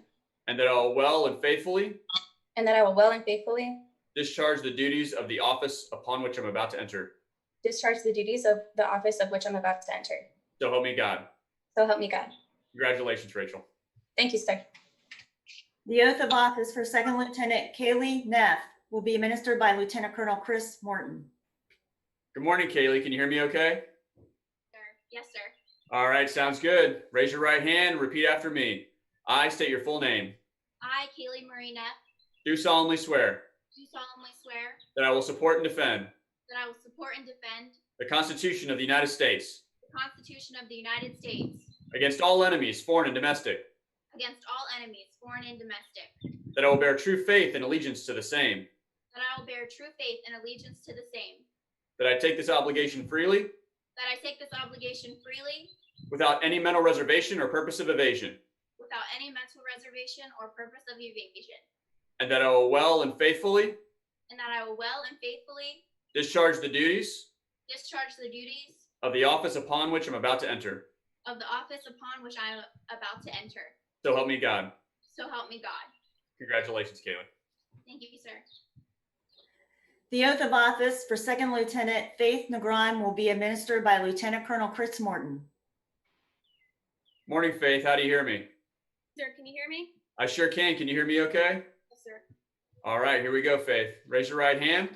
A: and that I will well and faithfully
Q: and that I will well and faithfully
A: discharge the duties of the office upon which I'm about to enter.
Q: discharge the duties of the office of which I'm about to enter.
A: So help me God.
Q: So help me God.
A: Congratulations, Rachel.
Q: Thank you, sir.
C: The oath of office for Second Lieutenant Kaylee Neff will be administered by Lieutenant Colonel Chris Morton.
A: Good morning, Kaylee. Can you hear me okay?
Q: Sir. Yes, sir.
A: All right, sounds good. Raise your right hand, repeat after me. I state your full name.
Q: I, Kaylee Marie Neff,
A: Do solemnly swear
Q: do solemnly swear
A: that I will support and defend
Q: that I will support and defend
A: the Constitution of the United States
Q: the Constitution of the United States
A: against all enemies, foreign and domestic,
Q: against all enemies, foreign and domestic,
A: that I will bear true faith and allegiance to the same,
Q: that I will bear true faith and allegiance to the same,
A: that I take this obligation freely
Q: that I take this obligation freely
A: without any mental reservation or purpose of evasion,
Q: without any mental reservation or purpose of evasion,
A: and that I will well and faithfully
Q: and that I will well and faithfully
A: discharge the duties
Q: discharge the duties
A: of the office upon which I'm about to enter.
Q: of the office upon which I am about to enter.
A: So help me God.
Q: So help me God.
A: Congratulations, Kaylee.
Q: Thank you, sir.
C: The oath of office for Second Lieutenant Faith Negron will be administered by Lieutenant Colonel Chris Morton.
A: Morning, Faith. How do you hear me?
Q: Sir, can you hear me?
A: I sure can. Can you hear me okay?
Q: Yes, sir.
A: All right, here we go, Faith. Raise your right hand.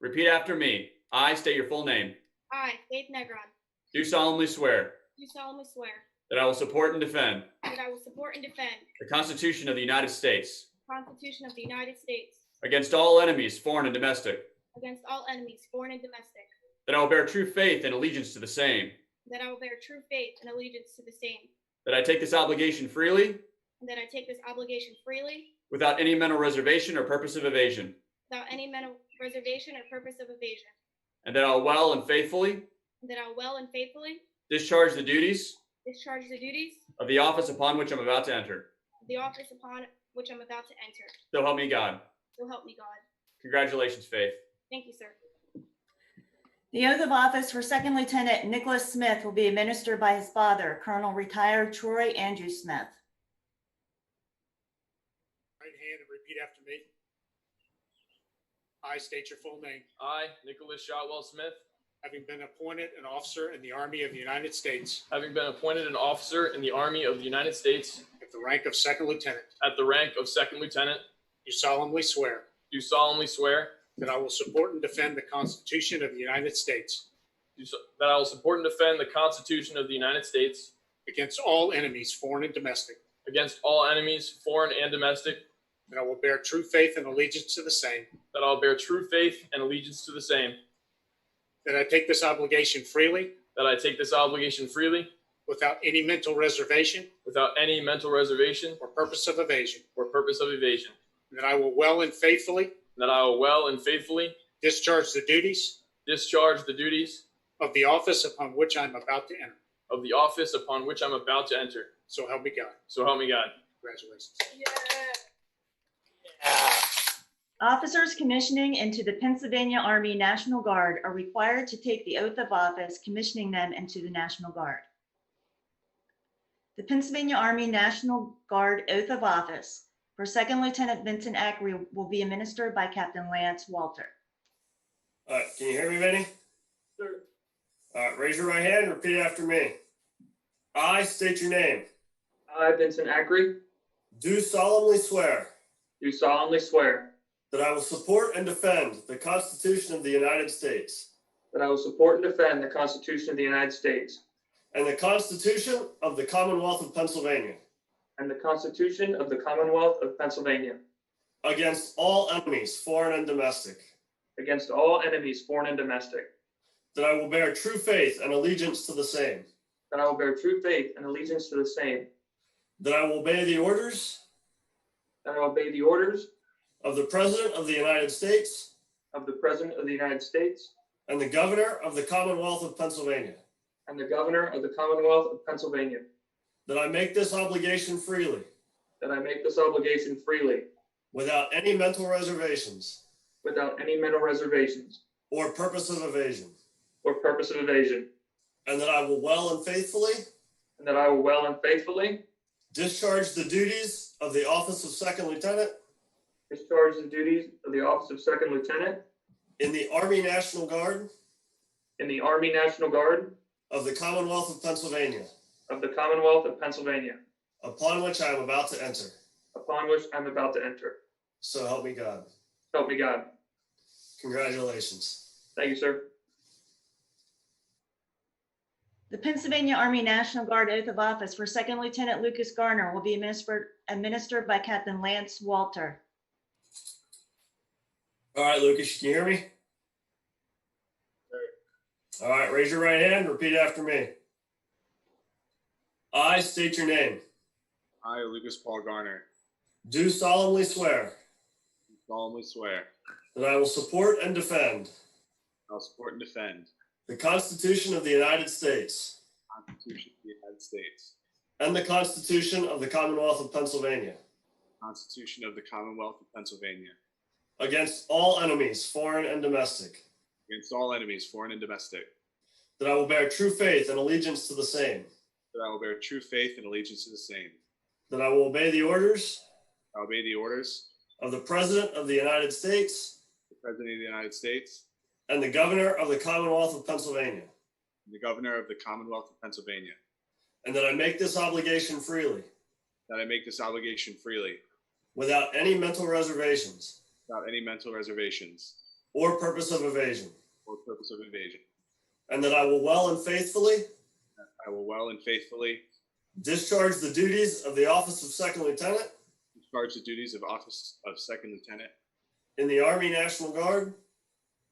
A: Repeat after me. I state your full name.
Q: I, Faith Negron,
A: Do solemnly swear
Q: do solemnly swear
A: that I will support and defend
Q: that I will support and defend
A: the Constitution of the United States
Q: the Constitution of the United States
A: against all enemies, foreign and domestic,
Q: against all enemies, foreign and domestic,
A: that I will bear true faith and allegiance to the same,
Q: that I will bear true faith and allegiance to the same,
A: that I take this obligation freely
Q: and that I take this obligation freely
A: without any mental reservation or purpose of evasion,
Q: without any mental reservation or purpose of evasion,
A: and that I will well and faithfully
Q: and that I will well and faithfully
A: discharge the duties
Q: discharge the duties
A: of the office upon which I'm about to enter.
Q: of the office upon which I'm about to enter.
A: So help me God.
Q: So help me God.
A: Congratulations, Faith.
Q: Thank you, sir.
C: The oath of office for Second Lieutenant Nicholas Smith will be administered by his father, Colonel Retired Troy Andrew Smith.
H: Right hand and repeat after me. I state your full name,
R: I, Nicholas Shotwell Smith,
H: having been appointed an officer in the Army of the United States
R: having been appointed an officer in the Army of the United States
H: at the rank of second lieutenant,
R: at the rank of second lieutenant,
H: do solemnly swear
R: do solemnly swear
H: that I will support and defend the Constitution of the United States
R: that I will support and defend the Constitution of the United States
H: against all enemies, foreign and domestic,
R: against all enemies, foreign and domestic,
H: that I will bear true faith and allegiance to the same,
R: that I will bear true faith and allegiance to the same,
H: that I take this obligation freely
R: that I take this obligation freely
H: without any mental reservation
R: without any mental reservation
H: or purpose of evasion,
R: or purpose of evasion,
H: and that I will well and faithfully
R: that I will well and faithfully
H: discharge the duties
R: discharge the duties
H: of the office upon which I'm about to enter.
R: of the office upon which I'm about to enter.
H: So help me God.
R: So help me God.
H: Congratulations.
C: Officers commissioning into the Pennsylvania Army National Guard are required to take the oath of office, commissioning them into the National Guard. The Pennsylvania Army National Guard oath of office for Second Lieutenant Vincent Ackery will be administered by Captain Lance Walter.
M: All right, can you hear me, Vinny?
R: Sir.
M: All right, raise your right hand and repeat after me. I state your name.
D: I, Vincent Ackery,
M: Do solemnly swear
D: do solemnly swear
M: that I will support and defend the Constitution of the United States
D: that I will support and defend the Constitution of the United States
M: and the Constitution of the Commonwealth of Pennsylvania
D: and the Constitution of the Commonwealth of Pennsylvania
M: against all enemies, foreign and domestic,
D: against all enemies, foreign and domestic,
M: that I will bear true faith and allegiance to the same,
D: that I will bear true faith and allegiance to the same,
M: that I will obey the orders
D: that I will obey the orders
M: of the President of the United States
D: of the President of the United States
M: and the Governor of the Commonwealth of Pennsylvania,
D: and the Governor of the Commonwealth of Pennsylvania,
M: that I make this obligation freely
D: that I make this obligation freely
M: without any mental reservations
D: without any mental reservations
M: or purpose of evasion,
D: or purpose of evasion,
M: and that I will well and faithfully
D: and that I will well and faithfully
M: discharge the duties of the office of Second Lieutenant
D: discharge the duties of the office of Second Lieutenant
M: in the Army National Guard
D: in the Army National Guard
M: of the Commonwealth of Pennsylvania,
D: of the Commonwealth of Pennsylvania,
M: upon which I am about to enter.
D: upon which I'm about to enter.
M: So help me God.
D: Help me God.
M: Congratulations.
D: Thank you, sir.
C: The Pennsylvania Army National Guard oath of office for Second Lieutenant Lucas Garner will be administered by Captain Lance Walter.
M: All right, Lucas, can you hear me? All right, raise your right hand, repeat after me. I state your name.
L: I, Lucas Paul Garner,
M: Do solemnly swear
L: solemnly swear
M: that I will support and defend
L: I'll support and defend
M: the Constitution of the United States
L: the Constitution of the United States,
M: and the Constitution of the Commonwealth of Pennsylvania
L: the Constitution of the Commonwealth of Pennsylvania,
M: against all enemies, foreign and domestic,
L: against all enemies, foreign and domestic,
M: that I will bear true faith and allegiance to the same,
L: that I will bear true faith and allegiance to the same,
M: that I will obey the orders
L: I will obey the orders
M: of the President of the United States
L: of the President of the United States
M: and the Governor of the Commonwealth of Pennsylvania,
L: and the Governor of the Commonwealth of Pennsylvania,
M: and that I make this obligation freely,
L: that I make this obligation freely,
M: without any mental reservations
L: without any mental reservations
M: or purpose of evasion,
L: or purpose of evasion,
M: and that I will well and faithfully
L: that I will well and faithfully
M: discharge the duties of the office of Second Lieutenant
L: discharge the duties of office of Second Lieutenant
M: in the Army National Guard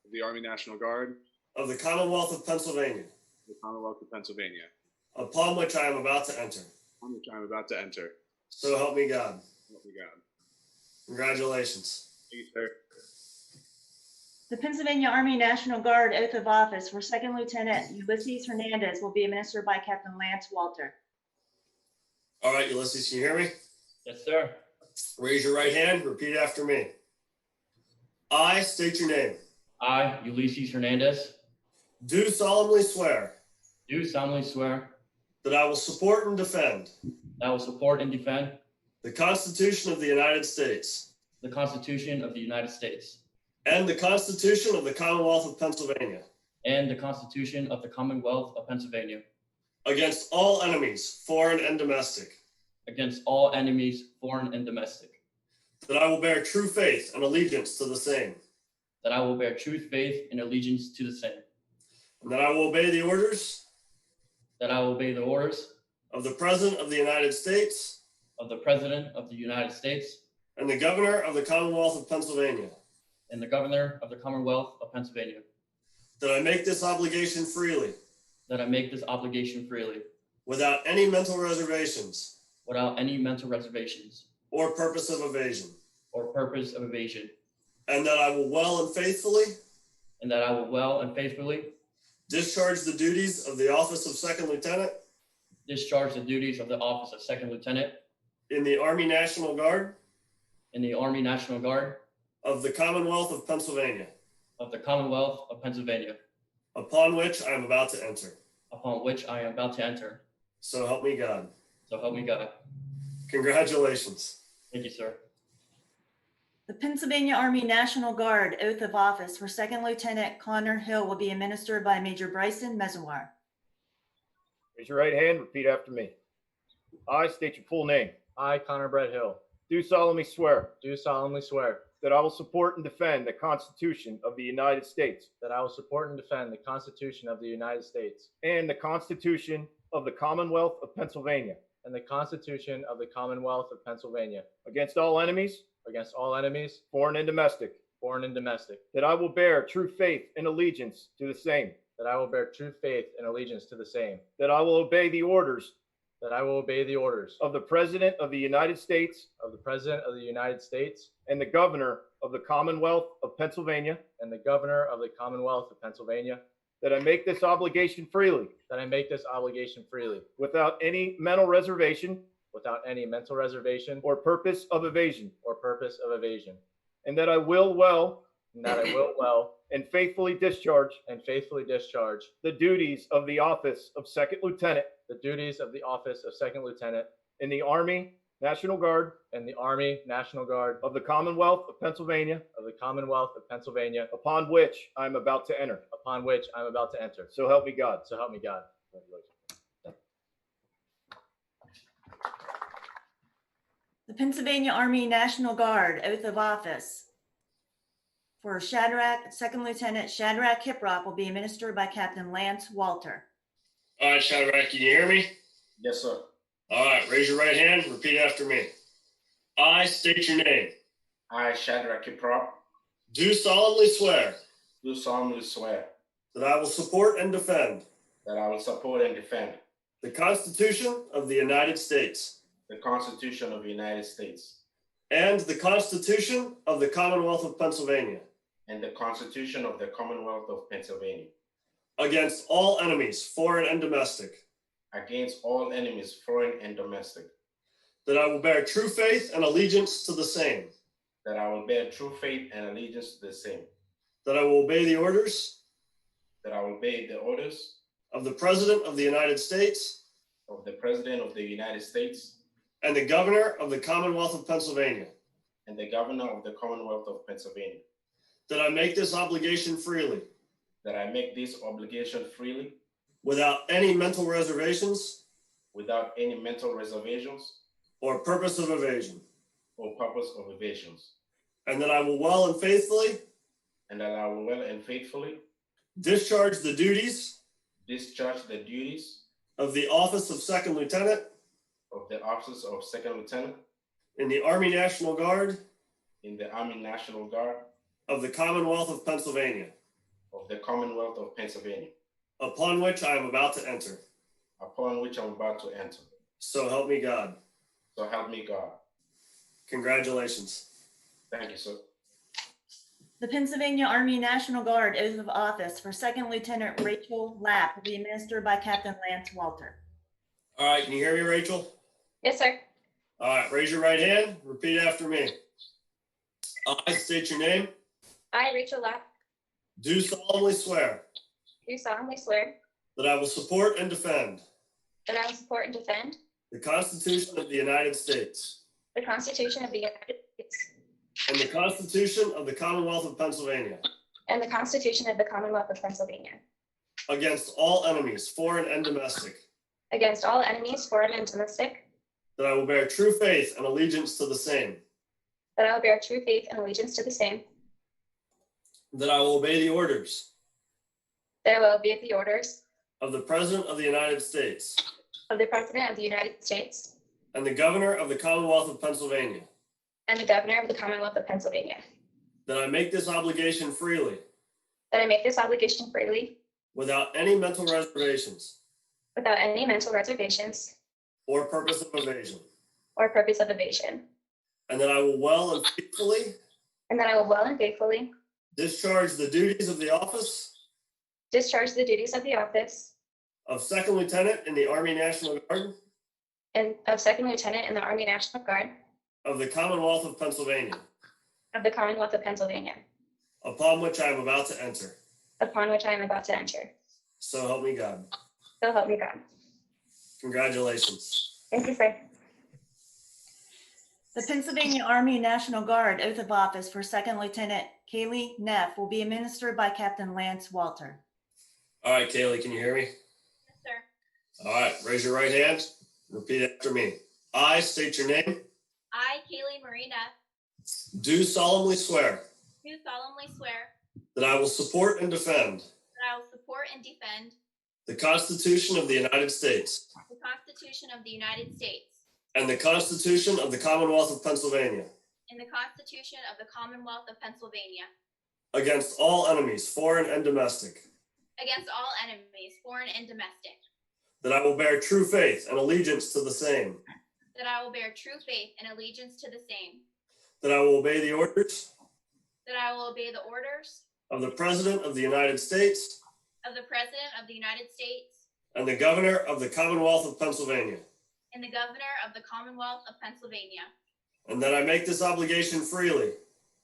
L: of the Army National Guard
M: of the Commonwealth of Pennsylvania,
L: of the Commonwealth of Pennsylvania,
M: upon which I am about to enter.
L: on which I am about to enter.
M: So help me God.
L: Help me God.
M: Congratulations.
L: Thank you, sir.
C: The Pennsylvania Army National Guard oath of office for Second Lieutenant Ulysses Hernandez will be administered by Captain Lance Walter.
M: All right, Ulysses, can you hear me?
N: Yes, sir.
M: Raise your right hand, repeat after me. I state your name.
N: I, Ulysses Hernandez,
M: Do solemnly swear
N: do solemnly swear
M: that I will support and defend
N: that I will support and defend
M: the Constitution of the United States
N: the Constitution of the United States
M: and the Constitution of the Commonwealth of Pennsylvania
N: and the Constitution of the Commonwealth of Pennsylvania
M: against all enemies, foreign and domestic,
N: against all enemies, foreign and domestic,
M: that I will bear true faith and allegiance to the same,
N: that I will bear true faith and allegiance to the same,
M: and that I will obey the orders
N: that I will obey the orders
M: of the President of the United States
N: of the President of the United States
M: and the Governor of the Commonwealth of Pennsylvania,
N: and the Governor of the Commonwealth of Pennsylvania,
M: that I make this obligation freely,
N: that I make this obligation freely,
M: without any mental reservations
N: without any mental reservations
M: or purpose of evasion,
N: or purpose of evasion,
M: and that I will well and faithfully
N: and that I will well and faithfully
M: discharge the duties of the office of Second Lieutenant
N: discharge the duties of the office of Second Lieutenant
M: in the Army National Guard
N: in the Army National Guard
M: of the Commonwealth of Pennsylvania,
N: of the Commonwealth of Pennsylvania,
M: upon which I am about to enter.
N: upon which I am about to enter.
M: So help me God.
N: So help me God.
M: Congratulations.
N: Thank you, sir.
C: The Pennsylvania Army National Guard oath of office for Second Lieutenant Connor Hill will be administered by Major Bryson Mezoir.
O: Raise your right hand, repeat after me. I state your full name. I, Connor Brett Hill, do solemnly swear that I will support and defend the Constitution of the United States
K: That I will support and defend the Constitution of the United States
O: and the Constitution of the Commonwealth of Pennsylvania
K: and the Constitution of the Commonwealth of Pennsylvania
O: against all enemies,
K: against all enemies,
O: foreign and domestic,
K: foreign and domestic,
O: that I will bear true faith and allegiance to the same,
K: that I will bear true faith and allegiance to the same,
O: that I will obey the orders
K: that I will obey the orders
O: of the President of the United States
K: of the President of the United States
O: and the Governor of the Commonwealth of Pennsylvania,
K: and the Governor of the Commonwealth of Pennsylvania,
O: that I make this obligation freely,
K: that I make this obligation freely,
O: without any mental reservation
K: without any mental reservation
O: or purpose of evasion,
K: or purpose of evasion,
O: and that I will well
K: and that I will well
O: and faithfully discharge
K: and faithfully discharge
O: the duties of the office of Second Lieutenant
K: the duties of the office of Second Lieutenant
O: in the Army National Guard
K: and the Army National Guard
O: of the Commonwealth of Pennsylvania,
K: of the Commonwealth of Pennsylvania,
O: upon which I am about to enter.
K: upon which I am about to enter.
O: So help me God.
K: So help me God. Congratulations.
C: The Pennsylvania Army National Guard oath of office for Shadrach, Second Lieutenant Shadrach Kiprock will be administered by Captain Lance Walter.
M: All right, Shadrach, can you hear me?
P: Yes, sir.
M: All right, raise your right hand. Repeat after me. I state your name.
P: I, Shadrach Kiprop,
M: Do solemnly swear
P: do solemnly swear
M: that I will support and defend
P: that I will support and defend
M: the Constitution of the United States
P: the Constitution of the United States
M: and the Constitution of the Commonwealth of Pennsylvania
P: and the Constitution of the Commonwealth of Pennsylvania
M: against all enemies, foreign and domestic,
P: against all enemies, foreign and domestic,
M: that I will bear true faith and allegiance to the same,
P: that I will bear true faith and allegiance to the same,
M: that I will obey the orders
P: that I will obey the orders
M: of the President of the United States
P: of the President of the United States
M: and the Governor of the Commonwealth of Pennsylvania,
P: and the Governor of the Commonwealth of Pennsylvania,
M: that I make this obligation freely,
P: that I make this obligation freely,
M: without any mental reservations
P: without any mental reservations
M: or purpose of evasion,
P: or purpose of evasions,
M: and that I will well and faithfully
P: and that I will well and faithfully
M: discharge the duties
P: discharge the duties
M: of the office of Second Lieutenant
P: of the office of Second Lieutenant
M: in the Army National Guard
P: in the Army National Guard
M: of the Commonwealth of Pennsylvania,
P: of the Commonwealth of Pennsylvania,
M: upon which I am about to enter.
P: upon which I'm about to enter.
M: So help me God.
P: So help me God.
M: Congratulations.
P: Thank you, sir.
C: The Pennsylvania Army National Guard oath of office for Second Lieutenant Rachel Lapp will be administered by Captain Lance Walter.
M: All right, can you hear me, Rachel?
Q: Yes, sir.
M: All right, raise your right hand. Repeat after me. I state your name.
Q: I, Rachel Lapp,
M: Do solemnly swear
Q: do solemnly swear
M: that I will support and defend
Q: that I will support and defend
M: the Constitution of the United States
Q: the Constitution of the United States
M: and the Constitution of the Commonwealth of Pennsylvania
Q: and the Constitution of the Commonwealth of Pennsylvania
M: against all enemies, foreign and domestic,
Q: against all enemies, foreign and domestic,
M: that I will bear true faith and allegiance to the same,
Q: that I will bear true faith and allegiance to the same,
M: that I will obey the orders
Q: that I will obey the orders
M: of the President of the United States
Q: of the President of the United States
M: and the Governor of the Commonwealth of Pennsylvania,
Q: and the Governor of the Commonwealth of Pennsylvania,
M: that I make this obligation freely,
Q: that I make this obligation freely
M: without any mental reservations
Q: without any mental reservations
M: or purpose of evasion,
Q: or purpose of evasion,
M: and that I will well and faithfully
Q: and that I will well and faithfully
M: discharge the duties of the office
Q: discharge the duties of the office
M: of Second Lieutenant in the Army National Guard
Q: and of Second Lieutenant in the Army National Guard
M: of the Commonwealth of Pennsylvania,
Q: of the Commonwealth of Pennsylvania,
M: upon which I am about to enter.
Q: upon which I am about to enter.
M: So help me God.
Q: So help me God.
M: Congratulations.
Q: Thank you, sir.
C: The Pennsylvania Army National Guard oath of office for Second Lieutenant Kaylee Neff will be administered by Captain Lance Walter.
M: All right, Kaylee, can you hear me?
Q: Yes, sir.
M: All right, raise your right hand. Repeat after me. I state your name.
Q: I, Kaylee Marina,
M: Do solemnly swear
Q: do solemnly swear
M: that I will support and defend
Q: that I will support and defend
M: the Constitution of the United States
Q: the Constitution of the United States
M: and the Constitution of the Commonwealth of Pennsylvania
Q: and the Constitution of the Commonwealth of Pennsylvania
M: against all enemies, foreign and domestic,
Q: against all enemies, foreign and domestic,
M: that I will bear true faith and allegiance to the same,
Q: that I will bear true faith and allegiance to the same,
M: that I will obey the orders
Q: that I will obey the orders
M: of the President of the United States
Q: of the President of the United States
M: and the Governor of the Commonwealth of Pennsylvania,
Q: and the Governor of the Commonwealth of Pennsylvania,
M: and that I make this obligation freely,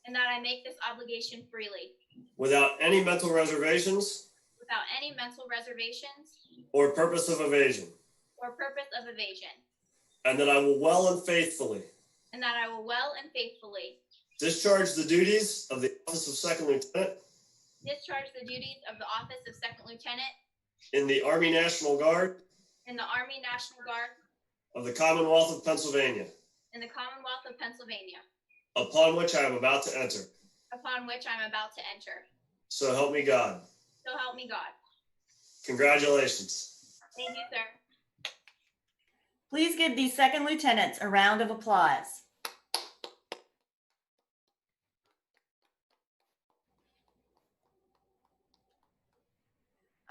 Q: and that I make this obligation freely,
M: without any mental reservations
Q: without any mental reservations
M: or purpose of evasion,
Q: or purpose of evasion,
M: and that I will well and faithfully discharge the duties of the office of Second Lieutenant in the Army National Guard of the Commonwealth of Pennsylvania, upon which I am about to enter. So help me God. Congratulations.
C: Thank you, sir. Please give these second lieutenants a round of applause.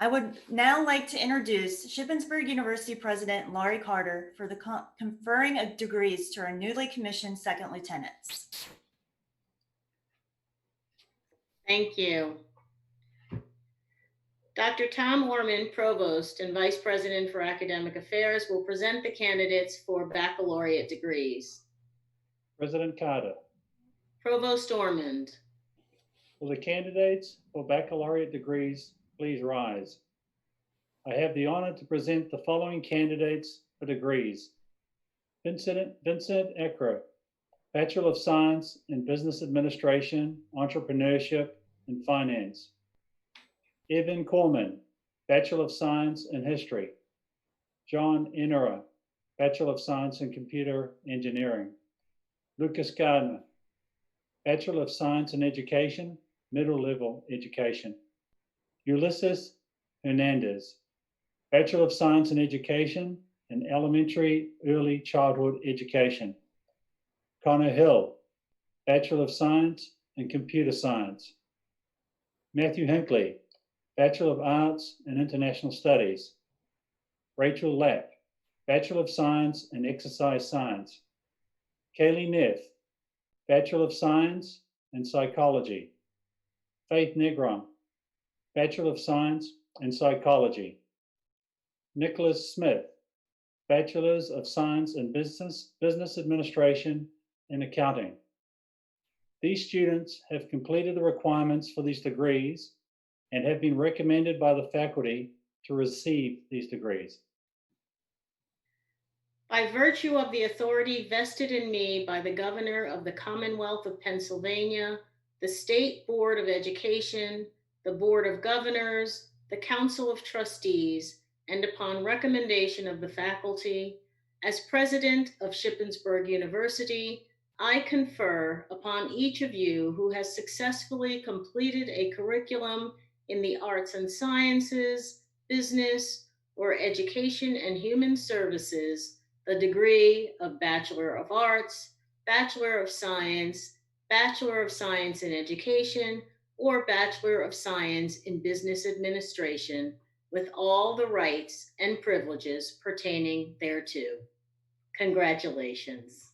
C: I would now like to introduce Shippensburg University President Laurie Carter for the conferring of degrees to our newly commissioned second lieutenants.
J: Thank you. Dr. Tom Orman, Provost and Vice President for Academic Affairs, will present the candidates for baccalaureate degrees.
E: President Carter,
J: Provost Ormond.
E: will the candidates for baccalaureate degrees please rise? I have the honor to present the following candidates for degrees. Vincent Eckra, Bachelor of Science in Business Administration, Entrepreneurship, and Finance. Evan Corman, Bachelor of Science in History. John Enera, Bachelor of Science in Computer Engineering. Lucas Gardner, Bachelor of Science in Education, Middle Level Education. Ulysses Hernandez, Bachelor of Science in Education in Elementary Early Childhood Education. Connor Hill, Bachelor of Science in Computer Science. Matthew Hinckley, Bachelor of Arts in International Studies. Rachel Lapp, Bachelor of Science in Exercise Science. Kaylee Neff, Bachelor of Science in Psychology. Faith Negron, Bachelor of Science in Psychology. Nicholas Smith, Bachelors of Science in Business Administration and Accounting. These students have completed the requirements for these degrees and have been recommended by the faculty to receive these degrees.
J: By virtue of the authority vested in me by the Governor of the Commonwealth of Pennsylvania, the State Board of Education, the Board of Governors, the Council of Trustees, and upon recommendation of the faculty, as President of Shippensburg University, I confer upon each of you who has successfully completed a curriculum in the arts and sciences, business, or education and human services, the degree of Bachelor of Arts, Bachelor of Science in Education, or Bachelor of Science in Business Administration, with all the rights and privileges pertaining thereto. Congratulations.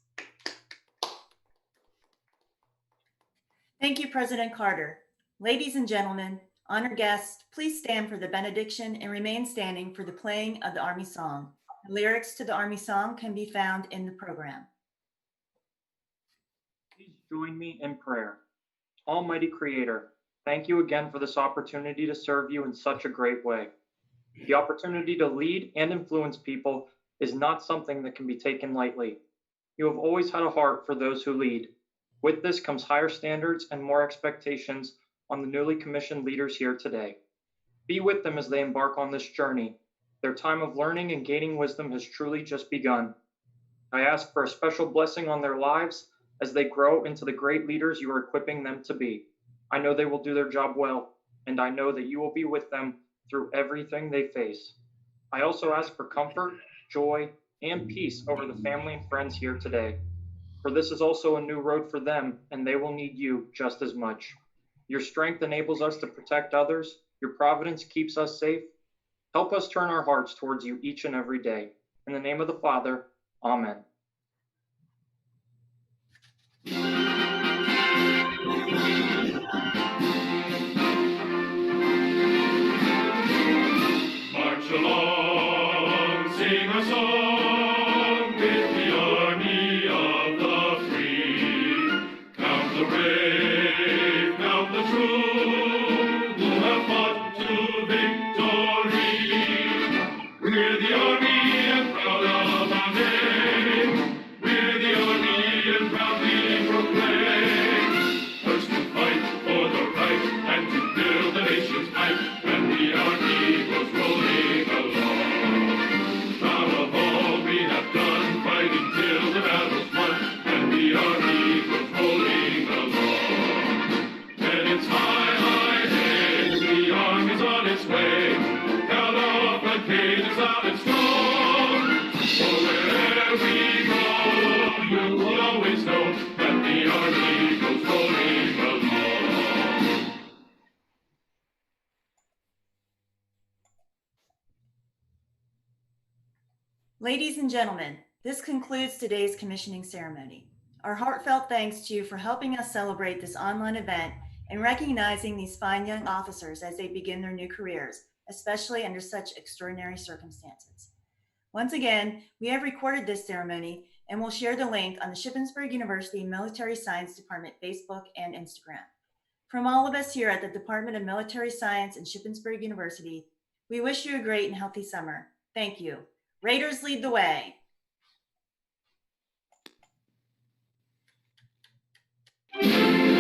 C: Thank you, President Carter. Ladies and gentlemen, honored guests, please stand for the benediction and remain standing for the playing of the Army song. The lyrics to the Army song can be found in the program.
D: Please join me in prayer. Almighty Creator, thank you again for this opportunity to serve you in such a great way. The opportunity to lead and influence people is not something that can be taken lightly. You have always had a heart for those who lead. With this comes higher standards and more expectations on the newly commissioned leaders here today. Be with them as they embark on this journey. Their time of learning and gaining wisdom has truly just begun. I ask for a special blessing on their lives as they grow into the great leaders you are equipping them to be. I know they will do their job well, and I know that you will be with them through everything they face. I also ask for comfort, joy, and peace over the family and friends here today. For this is also a new road for them, and they will need you just as much. Your strength enables us to protect others. Your providence keeps us safe. Help us turn our hearts towards you each and every day. In the name of the Father, Amen.
S: March along, sing a song with the army of the free. Count the brave, count the true, who have fought to victory. We're the army and proud of our name. courageous, loud and strong. For wherever we go, you will always know that the Army goes rolling along.
C: Ladies and gentlemen, this concludes today's commissioning ceremony. Our heartfelt thanks to you for helping us celebrate this online event and recognizing these fine young officers as they begin their new careers, especially under such extraordinary circumstances. Once again, we have recorded this ceremony and will share the link on the Shippensburg University Military Science Department Facebook and Instagram. From all of us here at the Department of Military Science and Shippensburg University, we wish you a great and healthy summer. Thank you. Raiders lead the way.
S: Thank you.